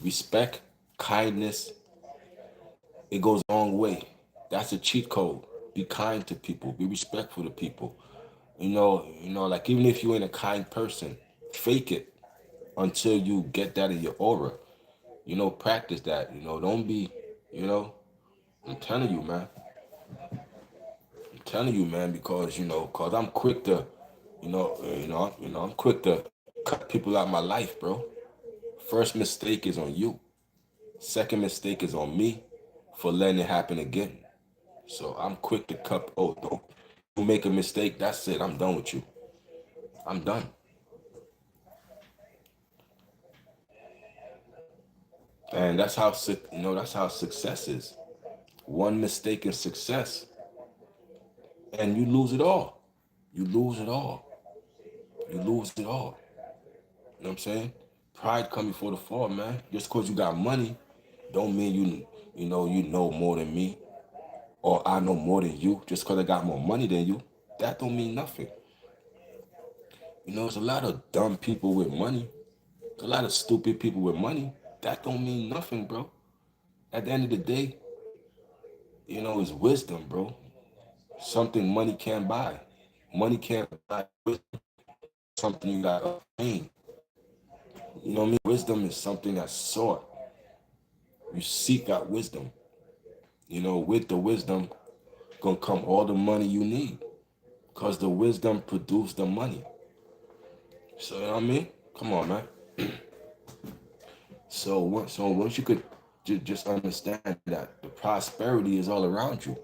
Respect, kindness, it goes a long way. That's a cheat code. Be kind to people. Be respectful to people. Like even if you ain't a kind person, fake it until you get that in your aura. Practice that. Don't be, you know, I'm telling you, man. I'm telling you, man, because cause I'm quick to, I'm quick to cut people out of my life, bro. First mistake is on you. Second mistake is on me for letting it happen again. So I'm quick to cut. Oh, don't you make a mistake? That's it. I'm done with you. I'm done. And that's how that's how success is. One mistake in success, and you lose it all. You lose it all. You lose it all. You know what I'm saying? Pride come before the fall, man. Just cause you got money, don't mean you know more than me, or I know more than you. Just cause I got more money than you, that don't mean nothing. You know, there's a lot of dumb people with money. A lot of stupid people with money. That don't mean nothing, bro. At the end of the day, you know, it's wisdom, bro. Something money can't buy. Money can't buy wisdom. Something you gotta obtain. You know what I mean? Wisdom is something that's sought. You seek out wisdom. You know, with the wisdom gonna come all the money you need. Cause the wisdom produce the money. So you know what I mean? Come on, man. So once you could just understand that the prosperity is all around you.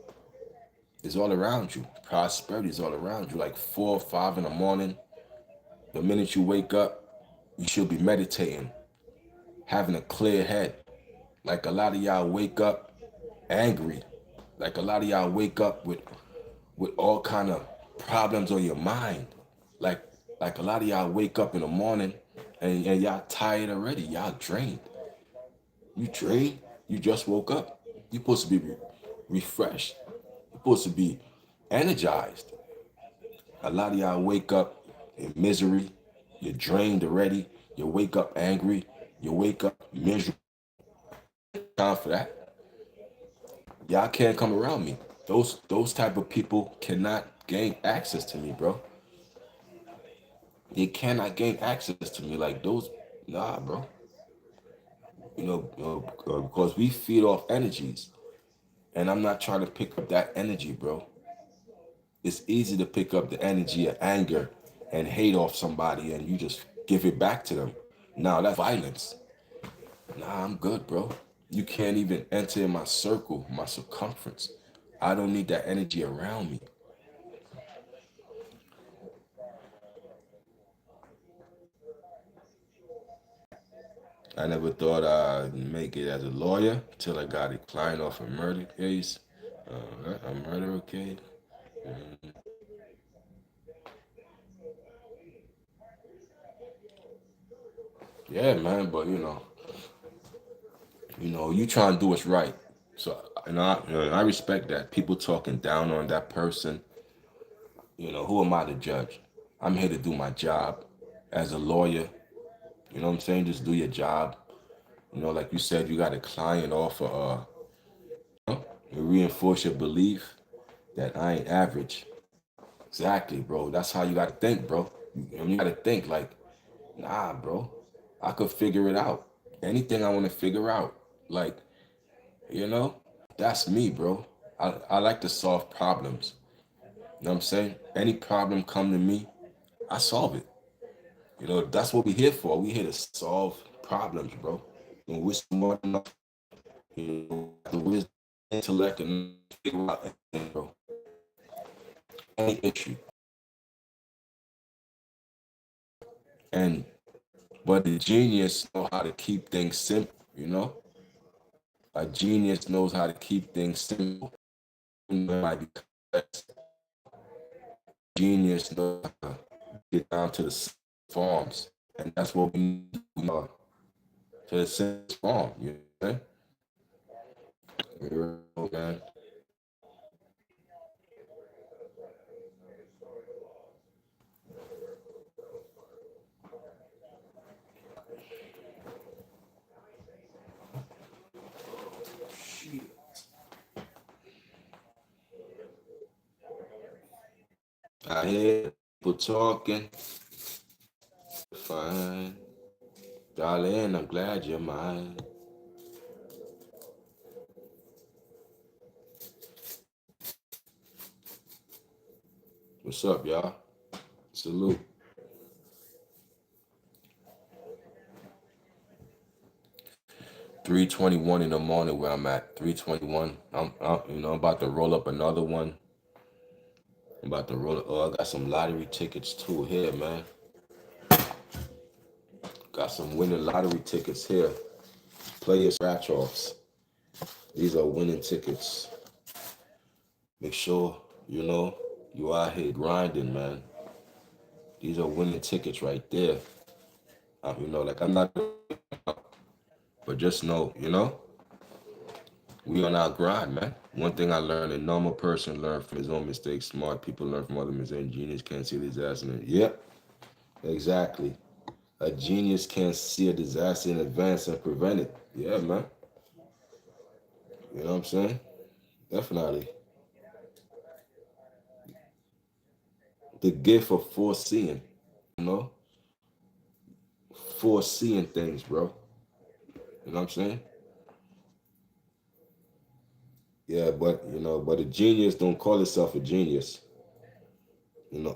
It's all around you. Prosperity is all around you. Like 4 or 5 in the morning, the minute you wake up, you should be meditating, having a clear head. Like a lot of y'all wake up angry. Like a lot of y'all wake up with all kind of problems on your mind. Like like a lot of y'all wake up in the morning and y'all tired already. Y'all drained. You drained. You just woke up. You're supposed to be refreshed. You're supposed to be energized. A lot of y'all wake up in misery. You're drained already. You wake up angry. You wake up miserable. Time for that. Y'all can't come around me. Those type of people cannot gain access to me, bro. They cannot gain access to me like those. Nah, bro. Because we feed off energies, and I'm not trying to pick up that energy, bro. It's easy to pick up the energy of anger and hate off somebody, and you just give it back to them. Now that's violence. Nah, I'm good, bro. You can't even enter in my circle, my circumference. I don't need that energy around me. I never thought I'd make it as a lawyer till I got a client off a murder case, a murder case. Yeah, man, but you try and do what's right. So, I respect that. People talking down on that person, who am I to judge? I'm here to do my job as a lawyer. You know what I'm saying? Just do your job. Like you said, you got a client offer, reinforce your belief that I ain't average. Exactly, bro. That's how you got to think, bro. You got to think like, nah, bro. I could figure it out. Anything I want to figure out. Like, you know, that's me, bro. I like to solve problems. You know what I'm saying? Any problem come to me, I solve it. That's what we here for. We here to solve problems, bro. And we're smart enough, the wisdom, intellect, and figure out anything, bro. Any issue. And but the genius know how to keep things simple. A genius knows how to keep things simple. Might be complex. Genius knows how to get down to the forms. And that's what we need to the simplest form, know? Man. Shit. I hear people talking. Fine. Darling, I'm glad you're mine. What's up, y'all? Salute. 3:21 in the morning where I'm at. 3:21. I'm about to roll up another one. I'm about to roll it. Oh, I got some lottery tickets too here, man. Got some winning lottery tickets here. Player scratch offs. These are winning tickets. Make sure, you out here grinding, man. These are winning tickets right there. Like I'm not, but just know, we on our grind, man. One thing I learned: a normal person learn from his own mistakes. Smart people learn from other mistakes. Genius can't see his ass in it. Yep. Exactly. A genius can see a disaster in advance and prevent it. Yeah, man. You know what I'm saying? Definitely. The gift of foreseeing, you know? Foreseeing things, bro. You know what I'm saying? Yeah, but but a genius don't call itself a genius.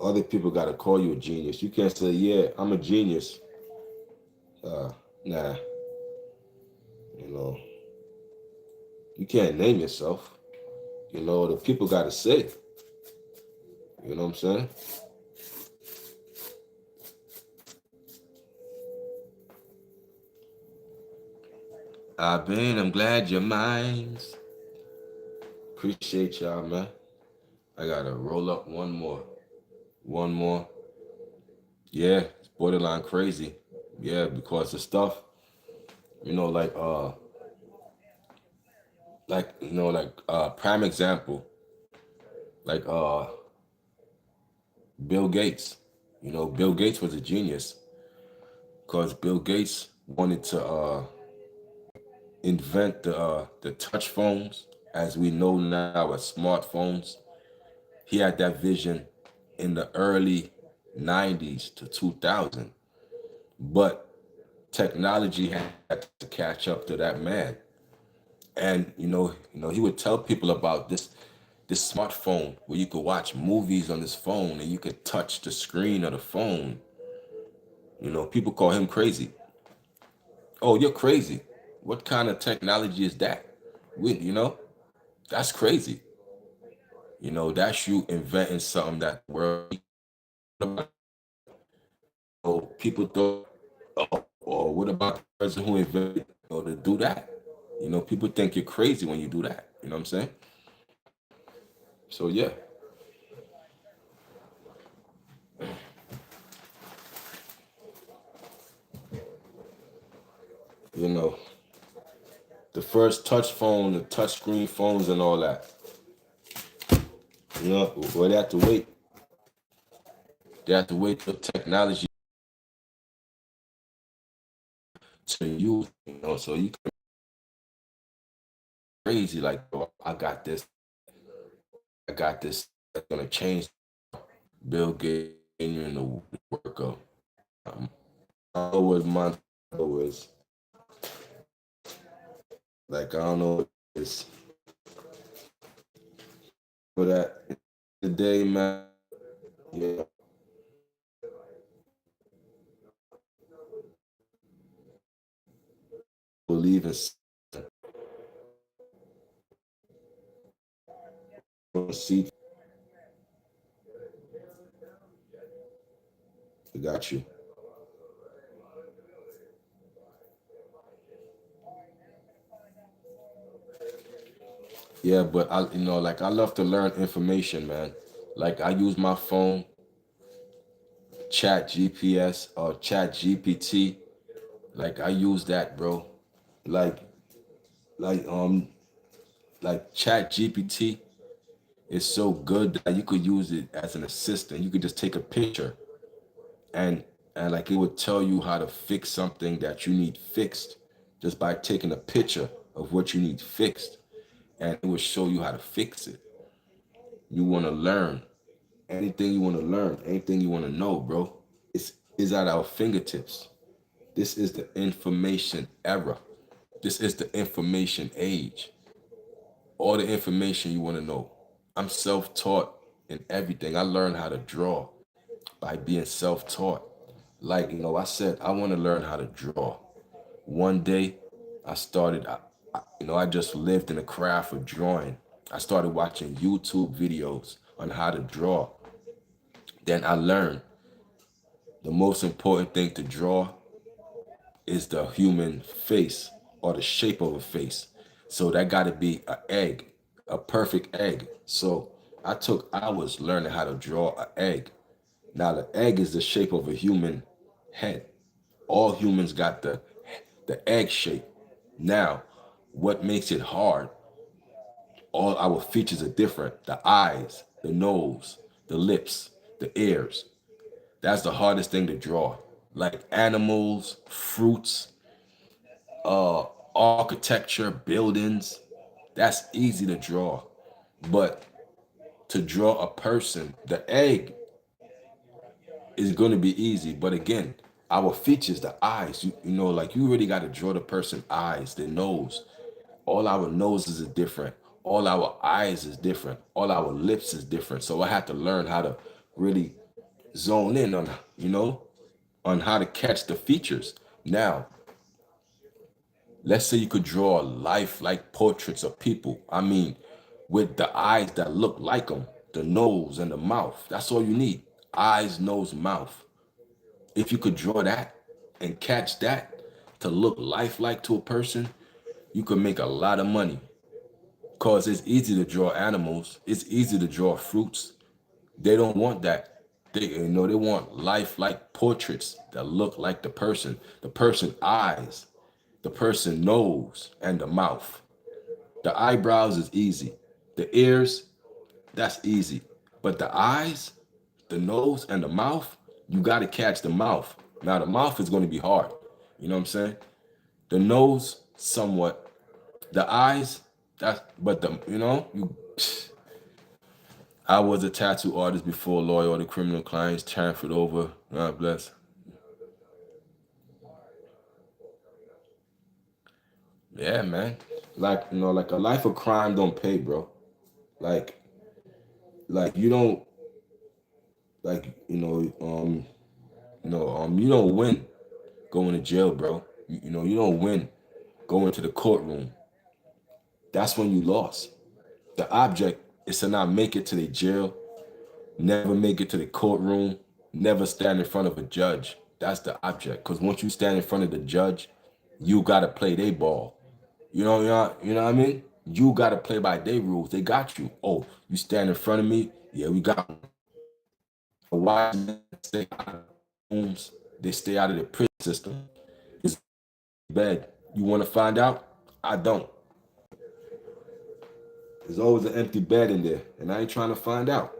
Other people gotta call you a genius. You can't say, yeah, I'm a genius. Uh, nah, you know, you can't name yourself. The people gotta say. You know what I'm saying? I'm glad you're mine. Appreciate y'all, man. I gotta roll up one more. One more. Yeah, it's borderline crazy. Yeah, because the stuff, like prime example, like Bill Gates. Bill Gates was a genius because Bill Gates wanted to invent the touch phones as we know now as smartphones. He had that vision in the early 90s to 2000, but technology had to catch up to that man. And he would tell people about this smartphone where you could watch movies on this phone and you could touch the screen of the phone. People call him crazy. Oh, you're crazy. What kind of technology is that? That's crazy. That's you inventing something that the world. Oh, people thought, oh, or what about the person who invented to do that? People think you're crazy when you do that. You know what I'm saying? So yeah, you know, the first touch phone, the touch screen phones and all that. Well, they have to wait. They have to wait for technology to use, so you can crazy like, oh, I got this that's gonna change. Bill Gates in the work of. I don't know what Monsanto is. Like I don't know what it's for that today, man. Yeah, believe in see. I got you. Yeah, but like I love to learn information, man. Like I use my phone, Chat GPS or Chat GPT. Like I use that, bro. Like like um like Chat GPT is so good that you could use it as an assistant. You could just take a picture and like it would tell you how to fix something that you need fixed just by taking a picture of what you need fixed, and it will show you how to fix it. You want to learn anything you want to learn, anything you want to know, bro. Is at our fingertips. This is the information era. This is the information age. All the information you want to know. I'm self-taught in everything. I learned how to draw by being self-taught. Like, I said, I want to learn how to draw. One day, I started, I just lived in the craft of drawing. I started watching YouTube videos on how to draw. Then I learned the most important thing to draw is the human face or the shape of a face. So that got to be an egg, a perfect egg. So I took hours learning how to draw an egg. Now the egg is the shape of a human head. All humans got the egg shape. Now, what makes it hard? All our features are different. The eyes, the nose, the lips, the ears. That's the hardest thing to draw. Like animals, fruits, architecture, buildings. That's easy to draw. But to draw a person, the egg is going to be easy. But again, our features, the eyes, like you really got to draw the person eyes, the nose. All our noses is different. All our eyes is different. All our lips is different. So I had to learn how to really zone in on, on how to catch the features. Now, let's say you could draw life-like portraits of people. I mean, with the eyes that look like them, the nose and the mouth. That's all you need. Eyes, nose, mouth. If you could draw that and catch that to look lifelike to a person, you could make a lot of money. Because it's easy to draw animals. It's easy to draw fruits. They don't want that. They want lifelike portraits that look like the person eyes, the person nose, and the mouth. The eyebrows is easy. The ears, that's easy. But the eyes, the nose, and the mouth, you got to catch the mouth. Now, the mouth is going to be hard. You know what I'm saying? The nose, somewhat. The eyes, but I was a tattoo artist before loyal to criminal clients, transferred over. God bless. Yeah, man. Like a life of crime don't pay, bro. Like, you don't, like, you don't win going to jail, bro. You don't win going to the courtroom. That's when you lost. The object is to not make it to the jail, never make it to the courtroom, never stand in front of a judge. That's the object. Because once you stand in front of the judge, you gotta play their ball. You know what I mean? You gotta play by their rules. They got you. Oh, you stand in front of me? Yeah, we got why they stay out of homes, they stay out of the prison system. It's bad. You wanna find out? I don't. There's always an empty bed in there, and I ain't trying to find out.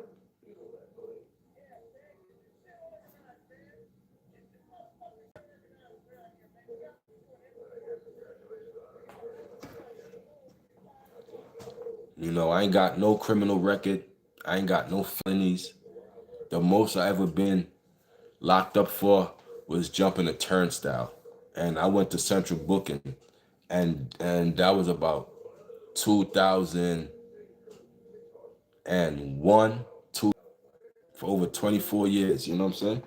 I ain't got no criminal record. I ain't got no felonies. The most I ever been locked up for was jumping a turnstile. And I went to central booking, and that was about 2001, for over 24 years, you know what I'm saying?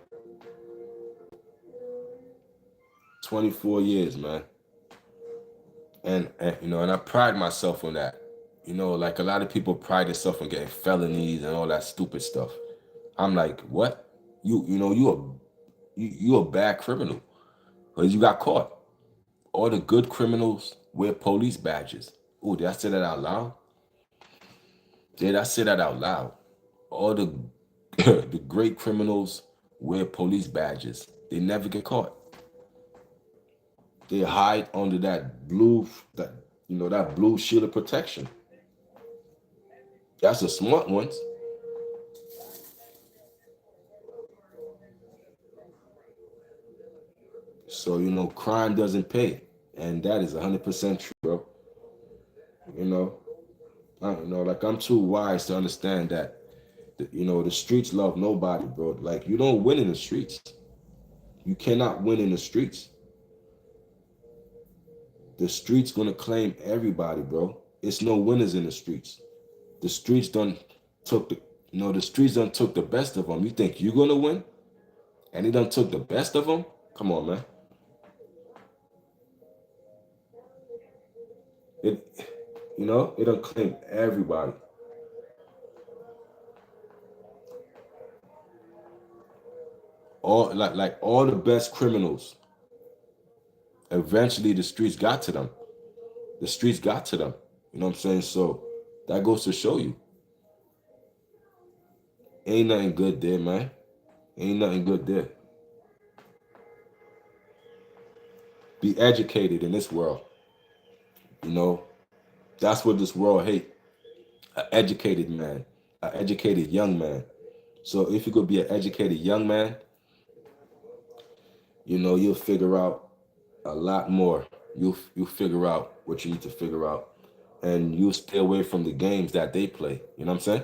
24 years, man. And I pride myself on that. Like a lot of people pride themselves on getting felonies and all that stupid stuff. I'm like, what? You a bad criminal because you got caught. All the good criminals wear police badges. Oh, did I say that out loud? Did I say that out loud? All the the great criminals wear police badges. They never get caught. They hide under that blue shield of protection. That's the smart ones. So crime doesn't pay, and that is 100% true, bro. You know, like I'm too wise to understand that. The streets love nobody, bro. Like you don't win in the streets. You cannot win in the streets. The streets gonna claim everybody, bro. It's no winners in the streets. The streets done took the streets done took the best of them. You think you gonna win? And they done took the best of them? Come on, man. It, it done claim everybody. All like all the best criminals. Eventually, the streets got to them. The streets got to them. You know what I'm saying? So that goes to show you, ain't nothing good there, man. Ain't nothing good there. Be educated in this world. You know, that's what this world hate. An educated man, an educated young man. So if you could be an educated young man, you'll figure out a lot more. You'll figure out what you need to figure out, and you'll stay away from the games that they play. You know what I'm saying?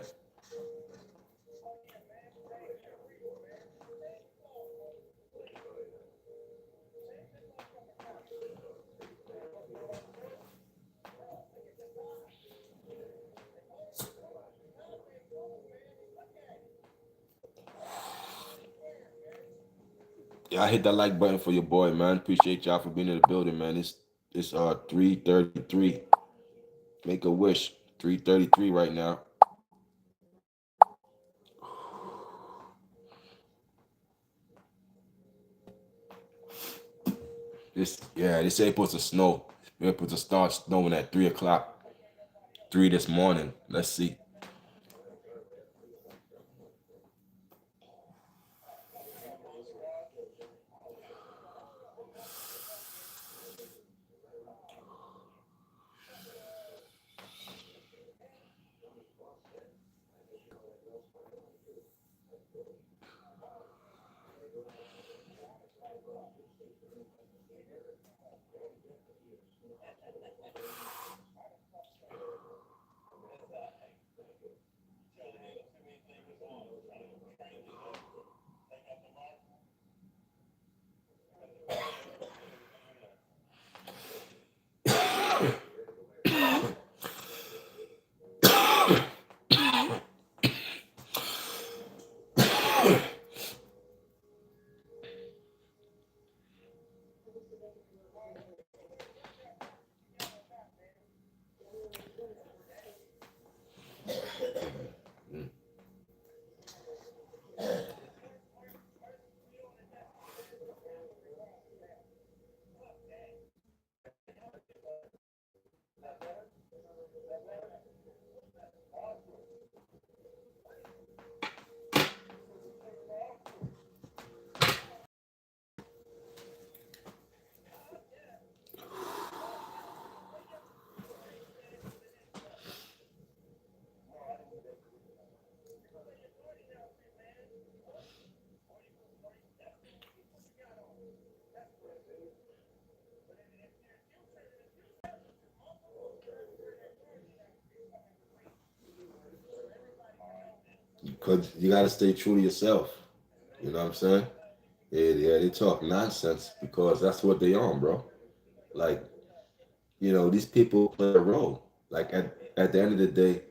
Yeah, I hit that like button for your boy, man. Appreciate y'all for being in the building, man. It's 3:33. Make a wish. 3:33 right now. This April's to snow. April to start snowing at 3 o'clock. 3 this morning. Let's see. Because you got to stay true to yourself. You know what I'm saying? Yeah, they talk nonsense because that's what they on, bro. Like, these people play a role. Like at the end of the day,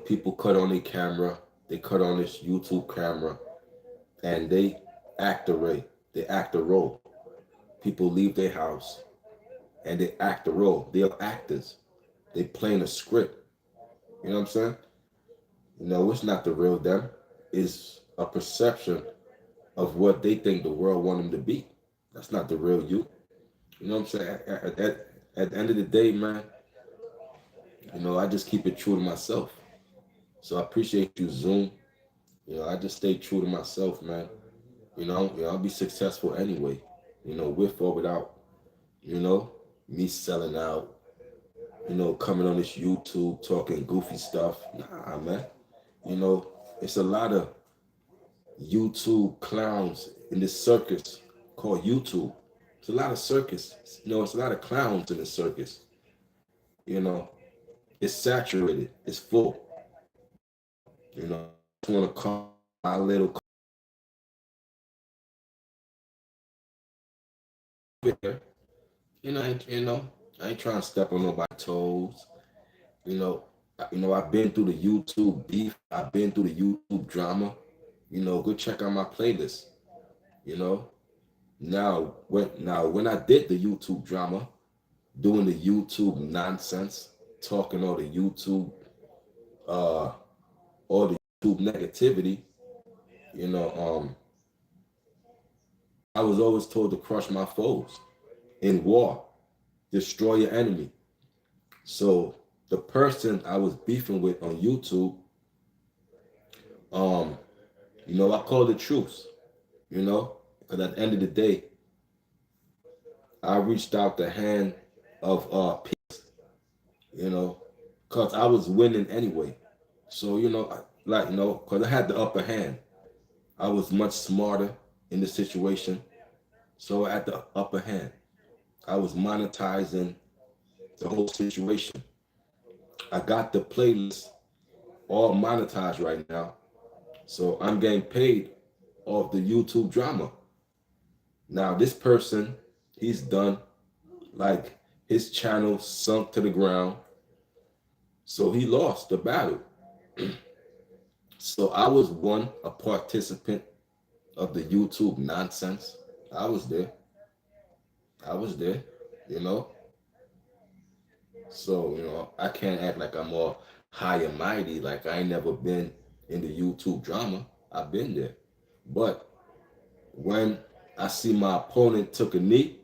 people cut on their camera, they cut on this YouTube camera, and they act a way. They act a role. People leave their house and they act a role. They are actors. They playing a script. You know what I'm saying? It's not the real them. It's a perception of what they think the world want them to be. That's not the real you. You know what I'm saying? At the end of the day, man, I just keep it true to myself. So I appreciate you, Zoom. I just stay true to myself, man. I'll be successful anyway. With or without, you know, me selling out, coming on this YouTube talking goofy stuff. Nah, man. You know, it's a lot of YouTube clowns in this circus called YouTube. It's a lot of circus. It's a lot of clowns in the circus. You know, it's saturated. It's full. I want to call my little there. I ain't trying to step on nobody's toes. You know, I've been through the YouTube beef. I've been through the YouTube drama. Go check out my playlist. You know, now when I did the YouTube drama, doing the YouTube nonsense, talking uh, all the YouTube negativity, you know, I was always told to crush my foes in war, destroy your enemy. So the person I was beefing with on YouTube, um, I called it truce, because at the end of the day, I reached out the hand of peace, because I was winning anyway. So, because I had the upper hand. I was much smarter. in the situation. So at the upper hand, I was monetizing the whole situation. I got the playlist all monetized right now. So I'm getting paid off the YouTube drama. Now this person, he's done, like, his channel sunk to the ground. So he lost the battle. So I was a participant of the YouTube nonsense. I was there. I was there, you know. So, I can't act like I'm all high and mighty, like I ain't never been in the YouTube drama. I've been there. But when I see my opponent took a knee,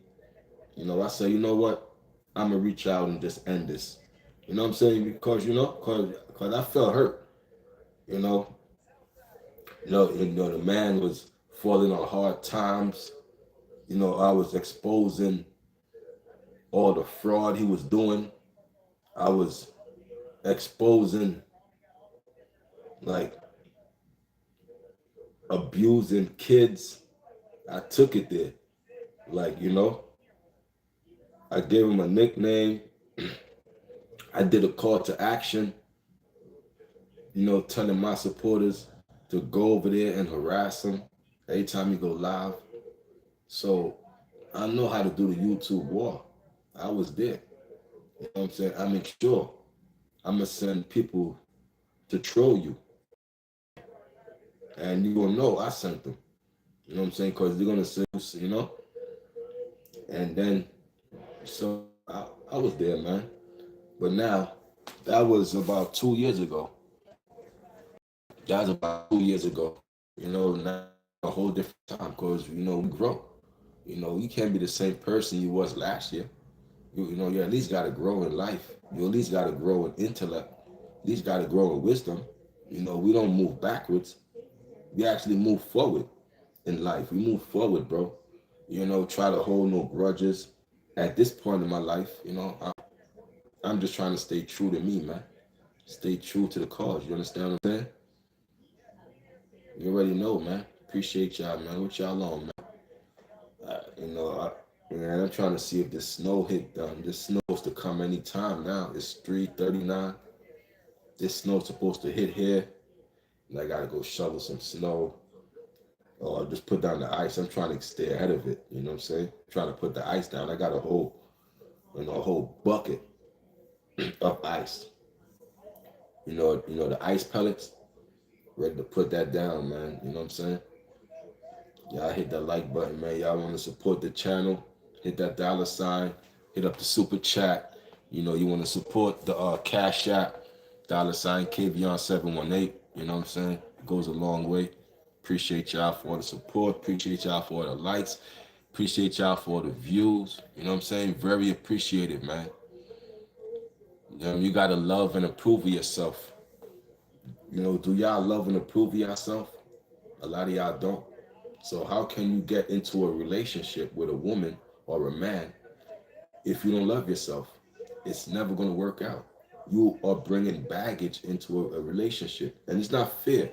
I say, you know what? I'm gonna reach out and just end this. You know what I'm saying? Because cause I felt hurt. You know, the man was falling on hard times. I was exposing all the fraud he was doing. I was exposing, like, abusing kids. I took it there. Like, I gave him a nickname. I did a call to action, telling my supporters to go over there and harass him every time you go live. So I know how to do the YouTube war. I was there. You know what I'm saying? I make sure I'm going to send people to troll you. And you're going to know I sent them. You know what I'm saying? Because they're going to say, And then, so I was there, man. But now, that was about 2 years ago. That was about 2 years ago. Now a whole different time because, we grow. You can't be the same person you was last year. You at least got to grow in life. You at least got to grow in intellect. At least got to grow in wisdom. We don't move backwards. We actually move forward in life. We move forward, bro. Try to hold no grudges. At this point in my life, I'm just trying to stay true to me, man. Stay true to the cause. You understand what I'm saying? You already know, man. Appreciate y'all, man. What y'all on, man? Man, I'm trying to see if this snow hit. This snow's to come anytime now. It's 3:39. This snow's supposed to hit here, and I gotta go shovel some snow, or just put down the ice. I'm trying to stay ahead of it. You know what I'm saying? Trying to put the ice down. I got a whole bucket of ice. The ice pellets. Ready to put that down, man. You know what I'm saying? Y'all hit that like button, man. Y'all want to support the channel, hit that $sign, hit up the super chat. You want to support the Cash App, $sign KVon718. You know what I'm saying? It goes a long way. Appreciate y'all for the support. Appreciate y'all for the likes. Appreciate y'all for the views. You know what I'm saying? Very appreciated, man. You got to love and approve of yourself. Do y'all love and approve of yourself? A lot of y'all don't. So how can you get into a relationship with a woman or a man if you don't love yourself? It's never going to work out. You are bringing baggage into a relationship, and it's not fair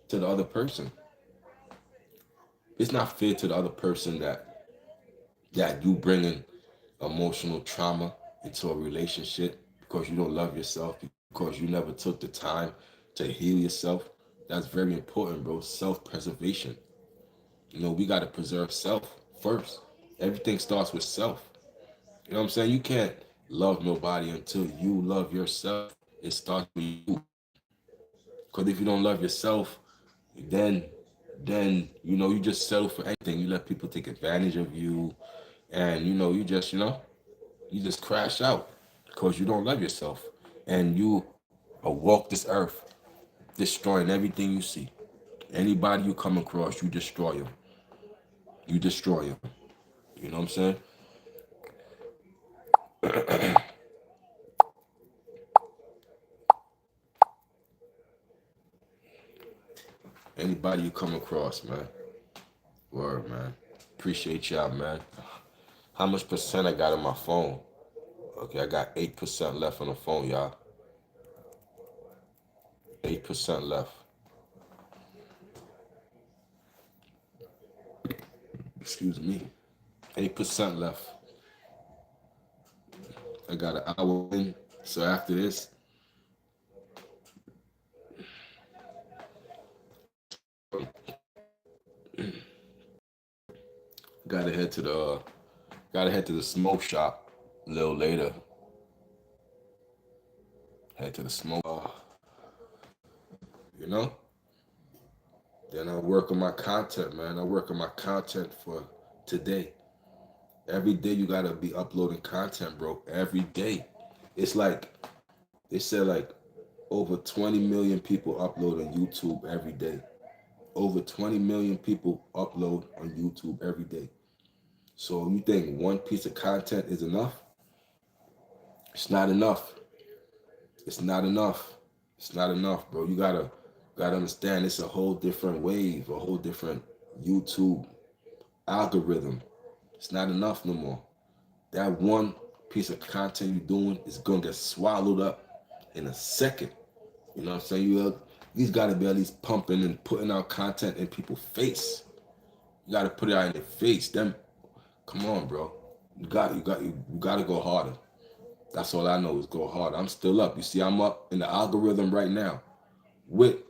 to the other person. It's not fair to the other person that you bringing emotional trauma into a relationship because you don't love yourself, because you never took the time to heal yourself. That's very important, bro. Self-preservation. We got to preserve self first. Everything starts with self. You know what I'm saying? You can't love nobody until you love yourself. It starts with you. Because if you don't love yourself, then you just settle for anything. You let people take advantage of you, and you just crash out because you don't love yourself, and you walk this earth destroying everything you see. Anybody you come across, you destroy them. You destroy them. You know what I'm saying? Anybody you come across, man. Word, man. Appreciate y'all, man. How much percent I got on my phone? Okay, I got 8% left on the phone, y'all. 8% left. Excuse me. 8% left. I got an hour in. So after this, gotta head to the smoke shop a little later. Head to the smoke. You know. Then I work on my content, man. I work on my content for today. Every day you gotta be uploading content, bro. Every day. It's like they said, like over 20 million people upload on YouTube every day. Over 20 million people upload on YouTube every day. So you think one piece of content is enough? It's not enough. It's not enough. It's not enough, bro. You gotta understand it's a whole different wave, a whole different YouTube algorithm. It's not enough no more. That one piece of content you're doing is gonna get swallowed up in a second. You know what I'm saying? You gotta be at least pumping and putting out content in people's face. You gotta put it out in their face. Come on, bro. You gotta go harder. That's all I know is go harder. I'm still up. You see, I'm up in the algorithm right now with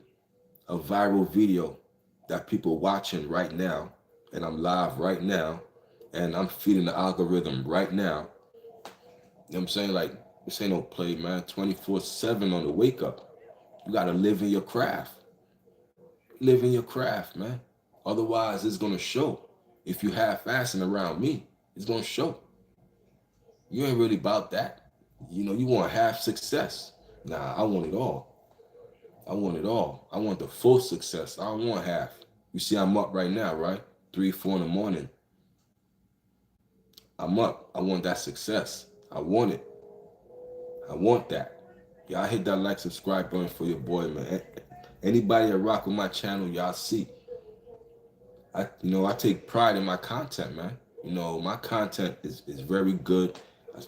a viral video that people watching right now, and I'm live right now, and I'm feeding the algorithm right now. You know what I'm saying? Like, this ain't no play, man. 24/7 on the wake up. You gotta live in your craft. Live in your craft, man. Otherwise, it's gonna show. If you half-assing around me, it's gonna show. You ain't really about that. You know, you want half success. Nah, I want it all. I want it all. I want the full success. I don't want half. You see, I'm up right now, right? 3, 4 in the morning. I'm up. I want that success. I want it. I want that. Y'all hit that like, subscribe button for your boy, man. Anybody that rock with my channel, y'all see. I take pride in my content, man. You know, my content is very good.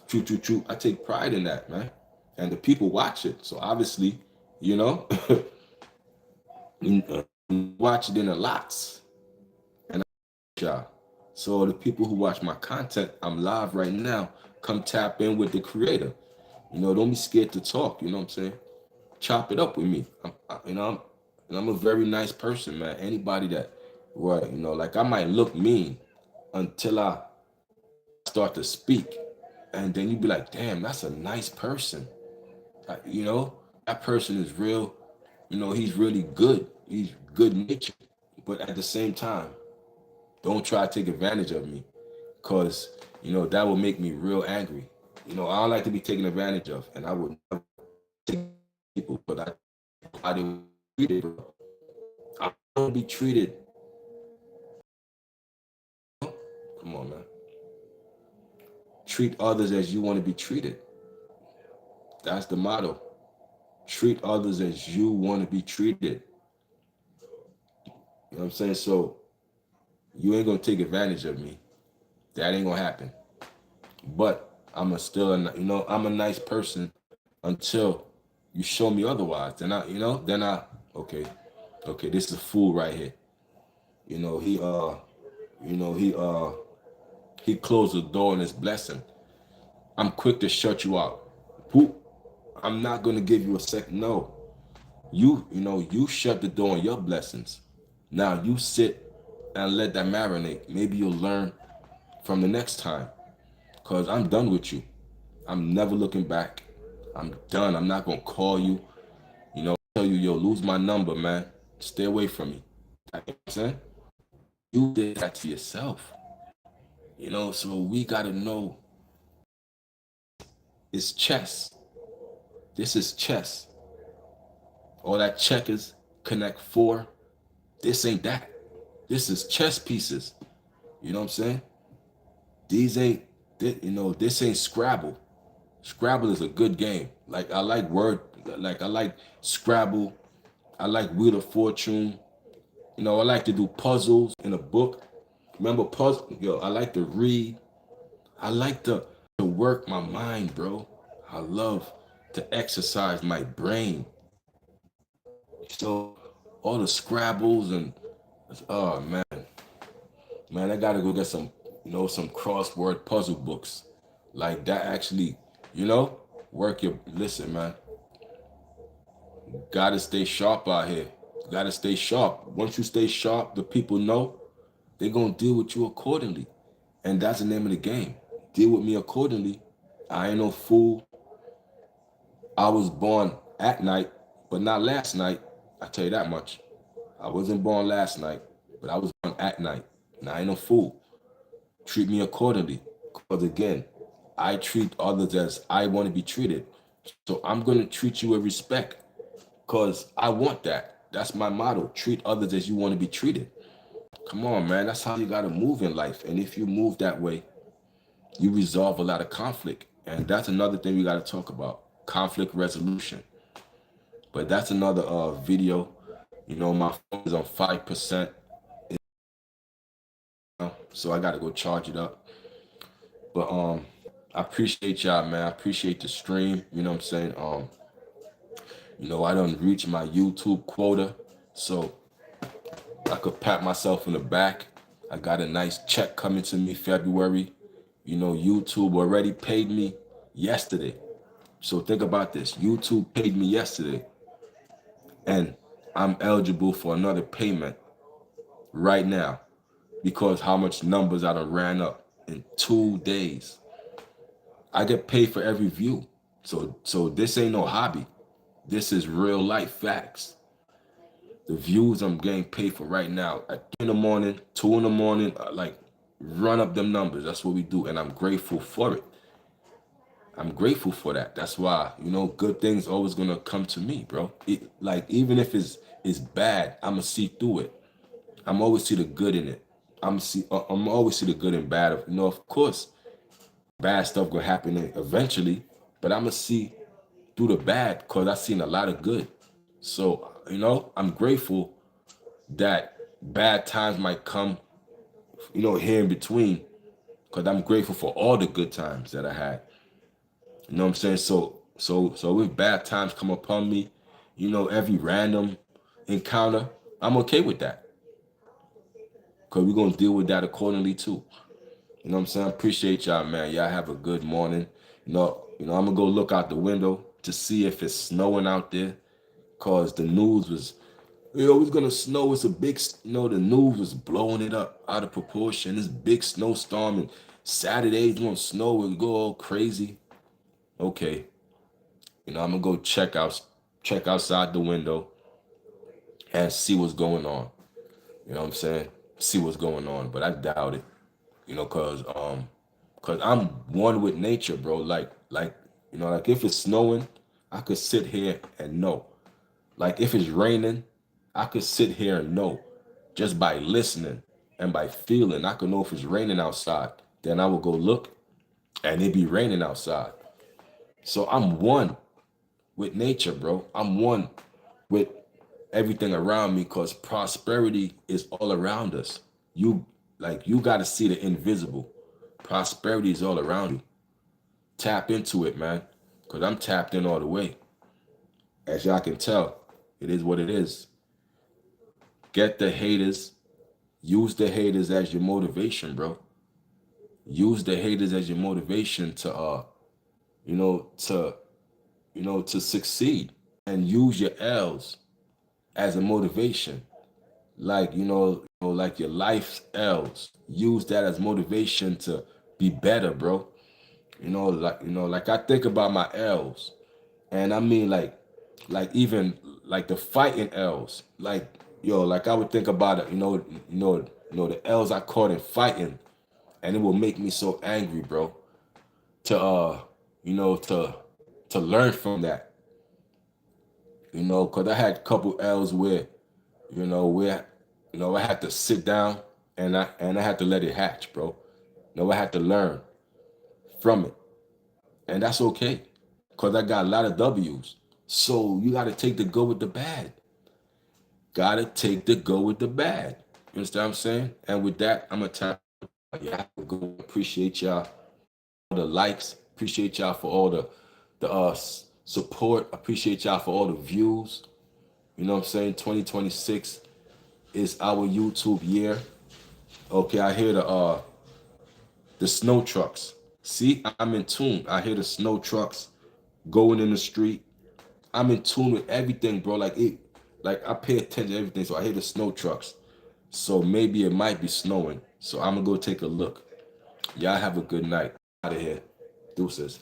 True. I take pride in that, man. And the people watch it. So obviously, you know, watch it in a lots. And y'all. So the people who watch my content, I'm live right now. Come tap in with the creator. You know, don't be scared to talk. You know what I'm saying? Chop it up with me. I'm a very nice person, man. Anybody that, right, you know, like I might look mean until I start to speak. And then you be like, damn, that's a nice person. You know, that person is real. You know, he's really good. He's good natured. But at the same time, don't try to take advantage of me, because, you know, that will make me real angry. You know, I don't like to be taken advantage of, and I would never take people, but I do treated, bro. I don't be treated. Come on, man. Treat others as you want to be treated. That's the motto. Treat others as you want to be treated. You know what I'm saying? So you ain't gonna take advantage of me. That ain't gonna happen. But I'm a nice person until you show me otherwise. Okay, this is a fool right here. You know, he closed the door on his blessing. I'm quick to shut you out. Who? I'm not gonna give you a second. No, you shut the door on your blessings. Now you sit and let that marinate. Maybe you'll learn from the next time. Cause I'm done with you. I'm never looking back. I'm done. I'm not gonna call you. You know, tell you, yo, lose my number, man. Stay away from me. You know what I'm saying? You did that to yourself. You know, so we gotta know it's chess. This is chess. All that checkers, connect 4. This ain't that. This is chess pieces. You know what I'm saying? This ain't Scrabble. Scrabble is a good game. Like I like Scrabble. I like Wheel of Fortune. You know, I like to do puzzles in a book. Remember puzzle? Yo, I like to read. I like to work my mind, bro. I love to exercise my brain. So all the Scrabbles and oh man, Man, I gotta go get some, some crossword puzzle books. Like that actually, work your, listen, man, gotta stay sharp out here. Gotta stay sharp. Once you stay sharp, the people know they're gonna deal with you accordingly. And that's the name of the game. Deal with me accordingly. I ain't no fool. I was born at night, but not last night. I tell you that much. I wasn't born last night, but I was born at night. And I ain't no fool. Treat me accordingly. Because again, I treat others as I want to be treated. So I'm going to treat you with respect because I want that. That's my motto. Treat others as you want to be treated. Come on, man. That's how you got to move in life. And if you move that way, you resolve a lot of conflict. And that's another thing we got to talk about, conflict resolution. But that's another video. My phone is on 5%. So I got to go charge it up. But I appreciate y'all, man. I appreciate the stream. You know what I'm saying? I done reached my YouTube quota. So I could pat myself in the back. I got a nice check coming to me February. YouTube already paid me yesterday. So think about this. YouTube paid me yesterday. And I'm eligible for another payment right now because how much numbers I done ran up in 2 days. I get paid for every view. So this ain't no hobby. This is real life facts. The views I'm getting paid for right now at 3 in the morning, 2 in the morning, run up them numbers. That's what we do. And I'm grateful for it. I'm grateful for that. That's why, good things always gonna come to me, bro. Even if it's bad, I'ma see through it. I'm always see the good in it. I'm always see the good and bad of, of course, bad stuff gonna happen eventually, but I'ma see through the bad because I've seen a lot of good. So, I'm grateful that bad times might come, here in between, because I'm grateful for all the good times that I had. You know what I'm saying? So if bad times come upon me, every random encounter, I'm okay with that. Because we're going to deal with that accordingly too. You know what I'm saying? I appreciate y'all, man. Y'all have a good morning. I'm going to go look out the window to see if it's snowing out there. Because the news was, it's going to snow. It's a big, the news was blowing it up out of proportion. This big snowstorm and Saturday's going to snow and go all crazy. Okay. I'm going to go check outside the window and see what's going on. You know what I'm saying? See what's going on. But I doubt it. Cause I'm one with nature, bro. Like if it's snowing, I could sit here and know. Like if it's raining, I could sit here and know just by listening and by feeling. I could know if it's raining outside. Then I will go look and it be raining outside. So I'm one with nature, bro. I'm one with everything around me because prosperity is all around us. You got to see the invisible. Prosperity is all around you. Tap into it, man, because I'm tapped in all the way. As y'all can tell, it is what it is. Get the haters. Use the haters as your motivation, bro. Use the haters as your motivation to to succeed, and use your L's as a motivation. Like like your life's L's. Use that as motivation to be better, bro. Like I think about my L's, and I mean like even like the fighting L's. Like I would think about it. The L's I caught in fighting, and it will make me so angry, bro. To to learn from that. Because I had a couple L's where I had to sit down and I had to let it hatch, bro. I had to learn from it. And that's okay. Because I got a lot of W's. So you got to take the good with the bad. Got to take the good with the bad. You understand what I'm saying? And with that, I'm going to tap. Yeah, appreciate y'all for the likes. Appreciate y'all for all the support. Appreciate y'all for all the views. You know what I'm saying? 2026 is our YouTube year. Okay, I hear the snow trucks. See, I'm in tune. I hear the snow trucks going in the street. I'm in tune with everything, bro. Like I pay attention to everything. So I hear the snow trucks. So maybe it might be snowing. So I'm gonna go take a look. Y'all have a good night. Out of here. Deuces.